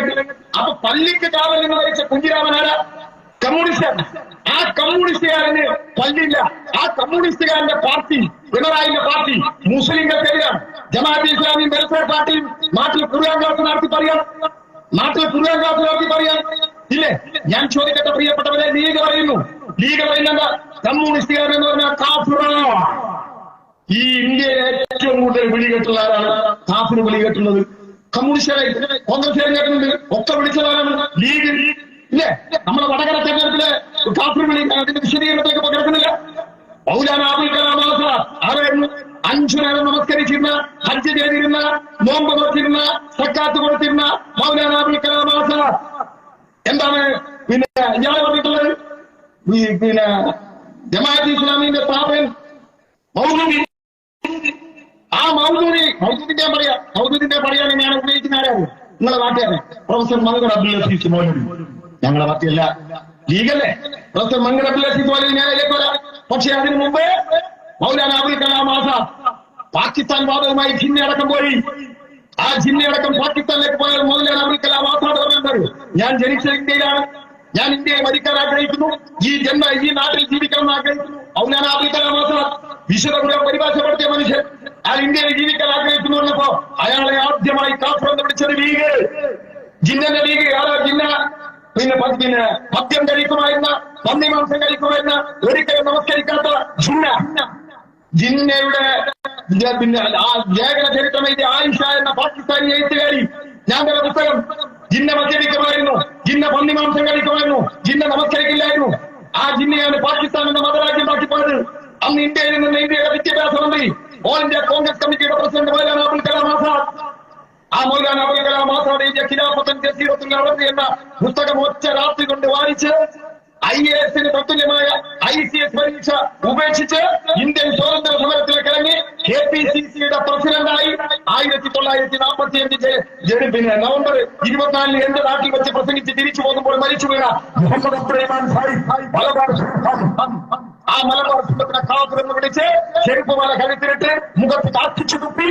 അപ്പൊ പള്ളിക്ക് കാവൽ നിന്ന് മരിച്ച കുഞ്ഞിരാമനാണ് കമ്മ്യൂണിസ്റ്റാണ്. ആ കമ്മ്യൂണിസ്റ്റുകാരന് പള്ളിയില്ല. ആ കമ്മ്യൂണിസ്റ്റുകാരന്റെ പാർട്ടി പിണറായിന്റെ പാർട്ടി മുസ്ലിങ്ങൾക്കെതിരാണ്. ജമാഅത്തെ ഇസ്ലാമിയും വെൽഫെയർ പാർട്ടിയും നാട്ടിൽ കുറിയാൻ ക്ലാസ് നടത്തി പറയാം. ഇല്ലേ? ഞാൻ ചോദിക്കട്ടെ പ്രിയപ്പെട്ടവരെ, ലീഗ് പറയുന്നു. ലീഗ് പറയുന്നത് കമ്മ്യൂണിസ്റ്റുകാരെന്ന് പറഞ്ഞാൽ കാഫിറാണ്. ഈ ഇന്ത്യയിലെ ഏറ്റവും കൂടുതൽ വിളികെട്ടുള്ള ആരാണ്? കാഫിന് വിളികെട്ടുള്ളത് കമ്മ്യൂണിസ്റ്റുകാരെ. കോൺഗ്രസ്സുകാരെ കേട്ടുന്നുണ്ട്. ഒക്കെ വിളിച്ചതാണ് ലീഗ്. ഇല്ലേ? നമ്മുടെ വടകര തെരഞ്ഞെടുപ്പിലെ കാഫിർ വിളി അതിന്റെ വിശദീകരണത്തേക്ക് പകർക്കുന്നില്ല. മൗലാന അബുൽ കലാം ആസാദ് ആരായിരുന്നു? 5 നേരം നമസ്കരിച്ചിരുന്ന, ഹജ്ജ് ചെയ്തിരുന്ന, നോമ്പ് നോക്കിയിരുന്ന, സക്കാത്ത് കൊടുത്തിരുന്ന മൗലാന അബുൽ കലാം ആസാദ് എന്താണ് പിന്നെ ഇയാളെ പറഞ്ഞിട്ടുള്ളത്? പിന്നെ ജമാഅത്തെ ഇസ്ലാമിന്റെ സ്ഥാപകൻ മൗദൂദി. ആ മൗദൂദിന്റെ പറയാൻ ഞാൻ ഉപയോഗിക്കുന്ന ആരാണ്? നിങ്ങളെ പാർട്ടിയാണ് പ്രൊഫസർ മങ്കർ അബ്ദുൽ ലത്തീഫ് മൗലവി. ഞങ്ങളെ പാർട്ടിയല്ല, ലീഗല്ലേ. പ്രൊഫസർ മങ്കർ അബ്ദുൽ ലത്തീഫ് മൗലവി ഞാൻ അതിലേക്ക് വരാം. പക്ഷെ അതിനു മുമ്പേ മൗലാന അബുൽ കലാം ആസാദ് പാകിസ്ഥാൻ വാദവുമായി ജിന്നയടക്കം പോയി. ആ ജിന്നയടക്കം പാകിസ്ഥാനിലേക്ക് പോയാൽ മൗലാന അബുൽ കലാം ആസാദ് പറഞ്ഞത് ഞാൻ ജനിച്ച ഇന്ത്യയിലാണ്, ഞാൻ ഇന്ത്യയെ മരിക്കാൻ ആഗ്രഹിക്കുന്നു, ഈ നാട്ടിൽ ജീവിക്കണം ആഗ്രഹിക്കുന്നു. മൗലാന അബുൽ കലാം ആസാദ് വിശുദ്ധ പരിഭാഷപ്പെടുത്തിയ മനുഷ്യൻ അയാൾ ഇന്ത്യയിൽ ജീവിക്കാൻ ആഗ്രഹിക്കുന്നു പറഞ്ഞപ്പോ അയാളെ ആദ്യമായി കാഫിർ എന്ന് വിളിച്ചത് ലീഗ്. ജിന്നന്റെ ലീഗ്. ആരോ ജിന്ന പിന്നെ മദ്യം കഴിക്കുമായിരുന്ന, പന്നിമാംസം കഴിക്കുമായിരുന്ന, ഒരിക്കലും നമസ്കരിക്കാത്ത ജിന്നയുടെ പിന്നെ ആ ലേഖന ചരിത്രം എഴുതിയ ആയിഷ എന്ന പാകിസ്ഥാനി എഴുത്തുകാരി. ഞാൻ തന്നെ പുസ്തകം. ജിന്ന മദ്യപിക്കുമായിരുന്നു, ജിന്ന പന്നിമാംസം കഴിക്കുമായിരുന്നു, ജിന്ന നമസ്കരിക്കില്ലായിരുന്നു. ആ ജിന്നയാണ് പാകിസ്ഥാൻ എന്ന മതരാജ്യം ബാക്കിപ്പോയത്. അന്ന് ഇന്ത്യയിൽ നിന്ന് ഇന്ത്യയുടെ വിദ്യാഭ്യാസ മന്ത്രി, ഓൾ ഇന്ത്യ കോൺഗ്രസ് കമ്മിറ്റിയുടെ പ്രസിഡന്റ് മൗലാന അബുൽ കലാം ആസാദ്. ആ മൗലാന അബുൽ കലാം ആസാദ് എഴുതിയ ഖിലാഫത്തുൻ ജസീറത്തുൽ അറബ് എന്ന പുസ്തകം ഒറ്റ രാത്രി കൊണ്ട് വായിച്ച് IAS തത്തുല്യമായ ICS പരീക്ഷ ഉപേക്ഷിച്ച് ഇന്ത്യൻ സ്വാതന്ത്ര്യ സമരത്തിലേക്ക് ഇറങ്ങി KPCCയുടെ പ്രസിഡന്റായി 1945 പിന്നെ നവംബർ 24 എന്റെ നാട്ടിൽ വെച്ച് പ്രസംഗിച്ച് തിരിച്ചു പോകുമ്പോൾ മരിച്ചു വീണ മുഹമ്മദ് അബ്ദുറഹ്മാൻ സാഹിബ് ആ മലബാർ സിംഹത്തിനെ കാഫിർ എന്ന് വിളിച്ച് ചെരുപ്പുമാല കഴുത്തിലിട്ട് മുഖത്ത് കാത്തിച്ചു തുപ്പി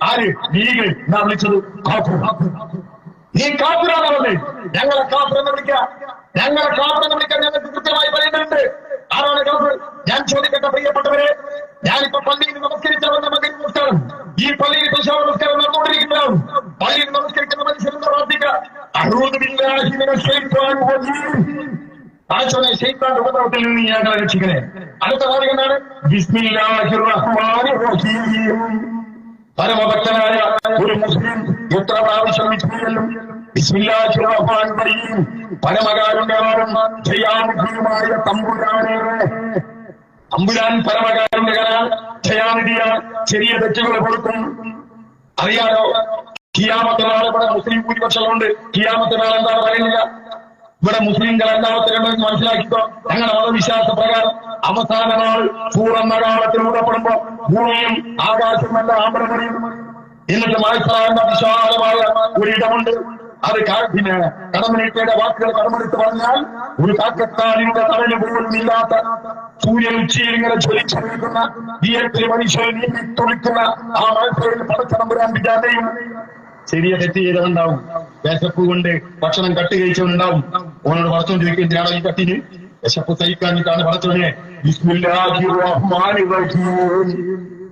ആര്? ലീഗ്. ഞാൻ വിളിച്ചത് കാഫിർ. നീ കാഫിറാണല്ലേ? ഞങ്ങളെ കാഫിർ എന്ന് വിളിക്കാം. ഞങ്ങൾക്ക് കൃത്യമായി പറയുന്നുണ്ട്. ആരാണ് കാഫിർ? ഞാൻ ചോദിക്കട്ടെ പ്രിയപ്പെട്ടവരെ, ഞാനിപ്പോ പള്ളിയിൽ നമസ്കരിച്ച വന്ന മകൻ നമസ്കാരം, ഈ പള്ളിയിൽ തുഷാർ നമസ്കാരം നടന്നുകൊണ്ടിരിക്കുന്നതാണ്. പള്ളിയിൽ നമസ്കരിക്കുന്ന മനുഷ്യരുടെ പ്രാർത്ഥിക്കുക ശൈത്താന്റെ ഉപദ്രവത്തിൽ നിന്ന് ഞങ്ങളെ രക്ഷിക്കണേ. അടുത്ത കാര്യം എന്താണ്? ബിസ്മില്ലാഹിർ റഹ്മാനിർ റഹീം. പരമഭക്തനായ ഒരു മുസ്ലിം എത്ര പ്രാവശ്യം വിസ്മില്ലും ബിസ്മില്ലാഹിർ റഹ്മാനിർ റഹീം. പരമകാരുണ്യവാനും ജയാനിധിയുമായ തമ്പുരാനെ. തമ്പുരാൻ പരമകാരുണ്യകനാണ്, ജയാനിധിയാണ്. ചെറിയ തെറ്റുകൾ കൊടുക്കും. അറിയാലോ, ഖിയാമത്ത് നാൾ ഇവിടെ മുസ്ലിം ഭൂരിപക്ഷമുണ്ട്. ഖിയാമത്ത് നാൾ എന്താണ് പറയുന്നില്ല. ഇവിടെ മുസ്ലിംകൾ എല്ലാത്തിനും മനസ്സിലാക്കിക്കോ. ഞങ്ങളുടെ മതവിശ്വാസ പ്രകാരം അവസാന നാൾ പൂർണ്ണ കാലത്തിൽ ഊടപ്പെടുമ്പോ ഭൂമിയും ആകാശമല്ല ആമ്പരമറിയും. എന്നിട്ട് മായ്സാകുന്ന വിശാലമായ ഒരിടമുണ്ട്. അത് പിന്നെ കടമനിട്ടയുടെ വാക്കുകൾ കടമെടുത്ത് പറഞ്ഞാൽ ഒരു കാക്കത്താലിന്റെ തടല് പോലും ഇല്ലാത്ത സൂര്യൻ ഉച്ചയിൽ ഇങ്ങനെ ജ്വലിച്ചു നിൽക്കുന്ന തീരത്തിൽ മനുഷ്യർ നീന്തി തുളിക്കുന്ന ആ മത്സരത്തിൽ പടച്ചതമ്പുരാൻ വിചാരയും. ചെറിയ തെറ്റ് ചെയ്തവനുണ്ടാവും, വിശപ്പ് കൊണ്ട് ഭക്ഷണം കട്ട് കഴിച്ചവനുണ്ടാവും. ഓനോട് പടച്ചോൻ ചോദിക്കും, എന്തിനാണോ ഈ കട്ടിന്? വിശപ്പ് സഹിക്കാഞ്ഞിട്ടാണ് പടച്ചോനെ. ബിസ്മില്ലാഹിർ റഹ്മാനിർ റഹീം.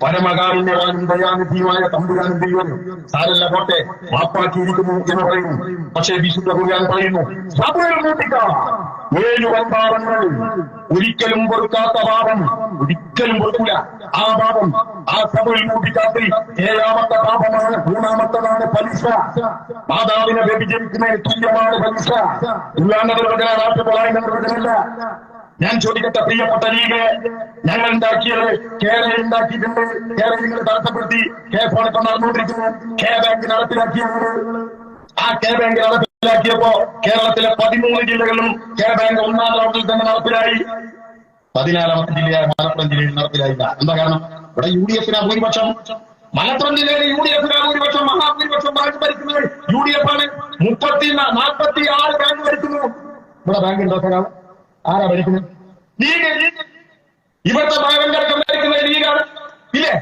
പരമകാരുണ്യവാനും ദയാനിധിയുമായ തമ്പുരാനും ദൈവം സാരല്ല പോട്ടെ മാപ്പാക്കിയിരിക്കുന്നു എന്ന് പറയുന്നു. പക്ഷേ വിശുദ്ധ ഖുർആൻ പറയുന്നു, 7 വൻപാപങ്ങൾ ഒരിക്കലും പൊറുക്കാത്ത പാപം, ഒരിക്കലും പൊറുക്കൂല ആ പാപം. ആ സബുൽ മൂപ്പിക്കാത്തിൽ 7ാമത്തെ പാപമാണ്. 3ാമത്തതാണ് പലിശ. മാതാവിനെ വ്യഭിചരിക്കുന്നതിന് തുല്യമാണ് പലിശ. നാട്ടുപോളായി നിർവചനമല്ല. ഞാൻ ചോദിക്കട്ടെ പ്രിയപ്പെട്ട ലീഗ്, ഞങ്ങൾ ഉണ്ടാക്കിയത് കേരള ഉണ്ടാക്കിയിട്ടുണ്ട്. കേരള നിങ്ങൾ തടസ്സപ്പെടുത്തി. കെ ഫോൺ ഇപ്പൊ നടന്നുകൊണ്ടിരിക്കുന്നു. കെ ബാങ്ക് നടപ്പിലാക്കിയത്. ആ കെ ബാങ്ക് നടപ്പിലാക്കിയപ്പോ കേരളത്തിലെ 13 ജില്ലകളിലും കെ ബാങ്ക് 1ാം റൗണ്ടിൽ തന്നെ നടപ്പിലായി. 14ാമത്തെ ജില്ലയായ മലപ്പുറം ജില്ലയിൽ നടപ്പിലായില്ല. എന്താ കാരണം? ഇവിടെ UDF ഭൂരിപക്ഷം. മലപ്പുറം ജില്ലയിൽ UDF ഭൂരിപക്ഷം, മഹാഭൂരിപക്ഷം ബാങ്ക് ഭരിക്കുന്നത് UDF ആണ്. 46 ബാങ്ക് ഭരിക്കുന്നു. ഇവിടെ ബാങ്ക് ഉണ്ടാക്കാൻ ആരാ ഭരിക്കുന്നത്? ലീഗ്. ഇവിടുത്തെ ബാങ്കടക്കം ഭരിക്കുന്നത് ലീഗാണ്. ഇല്ലേ?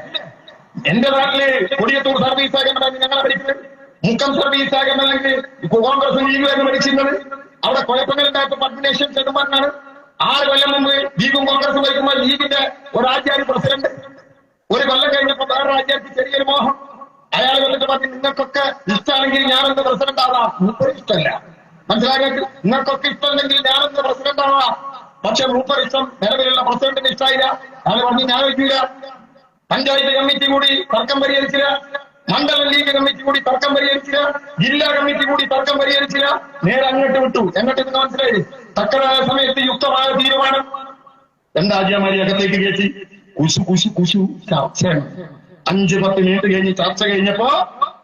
എന്റെ നാട്ടില് കൊടിയത്തൂർ സർവീസ് സഹകരണ ബാങ്ക് ഞങ്ങളെ ഭരിക്കുന്നത്. മുക്കം സർവീസ് സഹകരണ ബാങ്ക് കോൺഗ്രസും ലീഗും ഭരിച്ചിരുന്നത്. അവിടെ കുഴപ്പങ്ങളുണ്ടായപ്പോ പദ്മനേഷൻ ചെറുമാനാണ്. 6 കൊല്ലം മുമ്പ് ലീഗും കോൺഗ്രസും ഭരിക്കുമ്പോൾ ലീഗിന്റെ ഒരു രാജ്യാരി പ്രസിഡന്റ്. ഒരു കൊല്ലം കഴിഞ്ഞപ്പോ വേറെ രാജ്യത്ത് ചെറിയൊരു മോഹം. അയാൾ വന്നിട്ട് പറഞ്ഞു, നിങ്ങൾക്കൊക്കെ ഇഷ്ടമാണെങ്കിൽ ഞാനൊന്ന് പ്രസിഡന്റ് ആവാം. മൂപ്പര് ഇഷ്ടമല്ല. മനസ്സിലാക്കി? നിങ്ങൾക്കൊക്കെ ഇഷ്ടമുണ്ടെങ്കിൽ ഞാനൊന്ന് പ്രസിഡന്റ് ആവാം. പക്ഷെ മൂപ്പര് ഇഷ്ടം നിലവിലുള്ള പ്രസിഡന്റിന് ഇഷ്ടമായില്ല. അയാൾ പറഞ്ഞു, ഞാൻ വയ്ക്കില്ല. പഞ്ചായത്ത് കമ്മിറ്റി കൂടി തർക്കം പരിഹരിച്ചില്ല. മണ്ഡലം ലീഗ് കമ്മിറ്റി കൂടി തർക്കം പരിഹരിച്ചില്ല. ജില്ലാ കമ്മിറ്റി കൂടി തർക്കം പരിഹരിച്ചില്ല. നേരെ അങ്ങോട്ട് വിട്ടു. എന്നിട്ട് നിങ്ങൾ മനസ്സിലായി, തക്കതായ സമയത്ത് യുക്തമായ തീരുമാനം. രണ്ടാജ്യമാരി അകത്തേക്ക് കയറ്റി കുശു ചർച്ചയാണ്. 5-10 മിനിറ്റ് കഴിഞ്ഞ് ചർച്ച കഴിഞ്ഞപ്പോ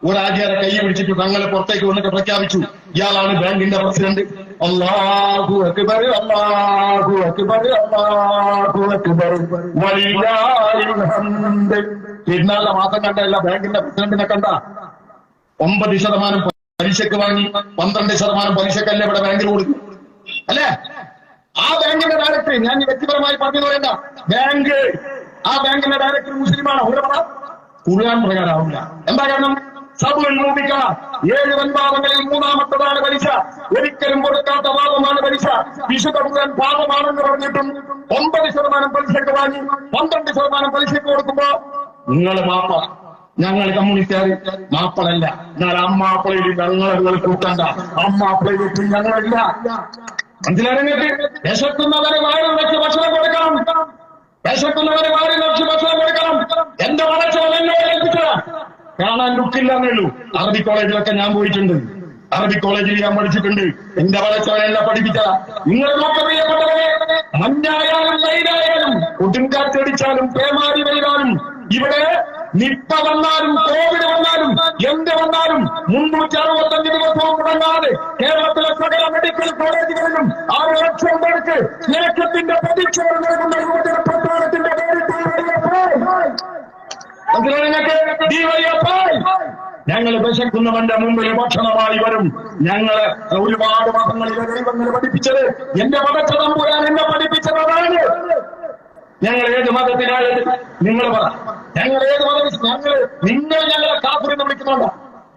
ഒരാചാരെ കൈ പിടിച്ചിട്ട് തങ്ങളെ പുറത്തേക്ക് വന്നിട്ട് പ്രഖ്യാപിച്ചു, ഇയാളാണ് ബാങ്കിന്റെ പ്രസിഡന്റ്. അല്ലാഹു അക്ബർ, അല്ലാഹു അക്ബർ, അല്ലാഹു അക്ബർ, വലില്ലാഹിൽ ഹംദ്. പെരുന്നാളിലെ മാസം കണ്ടല്ല ബാങ്കിന്റെ പ്രസിഡന്റിനെ കണ്ട. 9% പലിശക്ക് വാങ്ങി 12% പലിശക്കല്ലേ ഇവിടെ ബാങ്കിൽ കൊടുക്കും അല്ലേ? ആ ബാങ്കിന്റെ ഡയറക്ടർ, ഞാൻ വ്യക്തിപരമായി പറഞ്ഞു പറയണ്ട, ബാങ്ക് ആ ബാങ്കിന്റെ ഡയറക്ടർ മുസ്ലിമാണ്. ഖുർആൻ പ്രകാരമാവില്ല. എന്താ കാരണം? സബുൽ മൂബിക 7 വൻപാപങ്ങളിൽ 3ാമത്തതാണ് പലിശ. ഒരിക്കലും കൊടുക്കാത്ത പാപമാണ് പലിശ. വിശുദ്ധ ഖുർആൻ പാപമാണെന്ന് പറഞ്ഞിട്ടും 9% പലിശക്ക് വാങ്ങി 12% പലിശക്ക് കൊടുക്കുമ്പോ നിങ്ങൾ മാപ്പ, ഞങ്ങൾ കമ്മ്യൂണിസ്റ്റുകാർ മാപ്പളല്ല. എന്നാൽ അമ്മാപ്പളയിൽ ഞങ്ങൾ കൂട്ടണ്ട. അമ്മാപ്പളയിലേക്ക് ഞങ്ങളില്ല. മനസ്സിലാണെങ്കിൽ വിശക്കുന്നവരെ വായിൽ വെച്ച് ഭക്ഷണം കൊടുക്കണം. വിശക്കുന്നവരെ വായിൽ വെച്ച് ഭക്ഷണം കൊടുക്കണം. എന്റെ വളച്ചവൻ എന്നോട് ഏൽപ്പിച്ചതാ. കാണാൻ ലുക്കില്ലാന്നേ ഉള്ളൂ. അറബി കോളേജിലൊക്കെ ഞാൻ പോയിട്ടുണ്ട്. അറബി കോളേജിൽ ഞാൻ പഠിച്ചിട്ടുണ്ട്. എന്റെ വളച്ചവൻ എല്ലാം പഠിപ്പിച്ചതാ. നിങ്ങൾ പ്രിയപ്പെട്ടവരെ, മഞ്ഞായാലും വെയിലായാലും കൊടുങ്കാറ്റടിച്ചാലും പേമാരി പെയ്താലും ഇവിടെ നിപ്പ വന്നാലും കോവിഡ് വന്നാലും എന്ത് വന്നാലും 365 ദിവസവും മുടങ്ങാതെ കേരളത്തിലെ സകല മെഡിക്കൽ കോളേജുകളിലും 6 ലക്ഷം പേർക്ക് സ്നേഹത്തിന്റെ പ്രതിക്ഷേധം നൽകുന്ന യുവജന പ്രസ്ഥാനത്തിന്റെ ഞങ്ങൾ വിശക്കുന്നവന്റെ മുമ്പിൽ ഭക്ഷണമായി വരും. ഞങ്ങള് ഒരുപാട് മതങ്ങളിലെ ദൈവങ്ങൾ പഠിപ്പിച്ചത്, എന്റെ മതത്തെ തമ്പുരാൻ എന്നെ പഠിപ്പിച്ചത് അതാണ്. ഞങ്ങൾ ഏത് മതത്തിനായത് നിങ്ങൾ പറ. ഞങ്ങൾ ഏത് മതം? ഞങ്ങളെ കാഫർ എന്ന് വിളിക്കുന്നുണ്ടോ?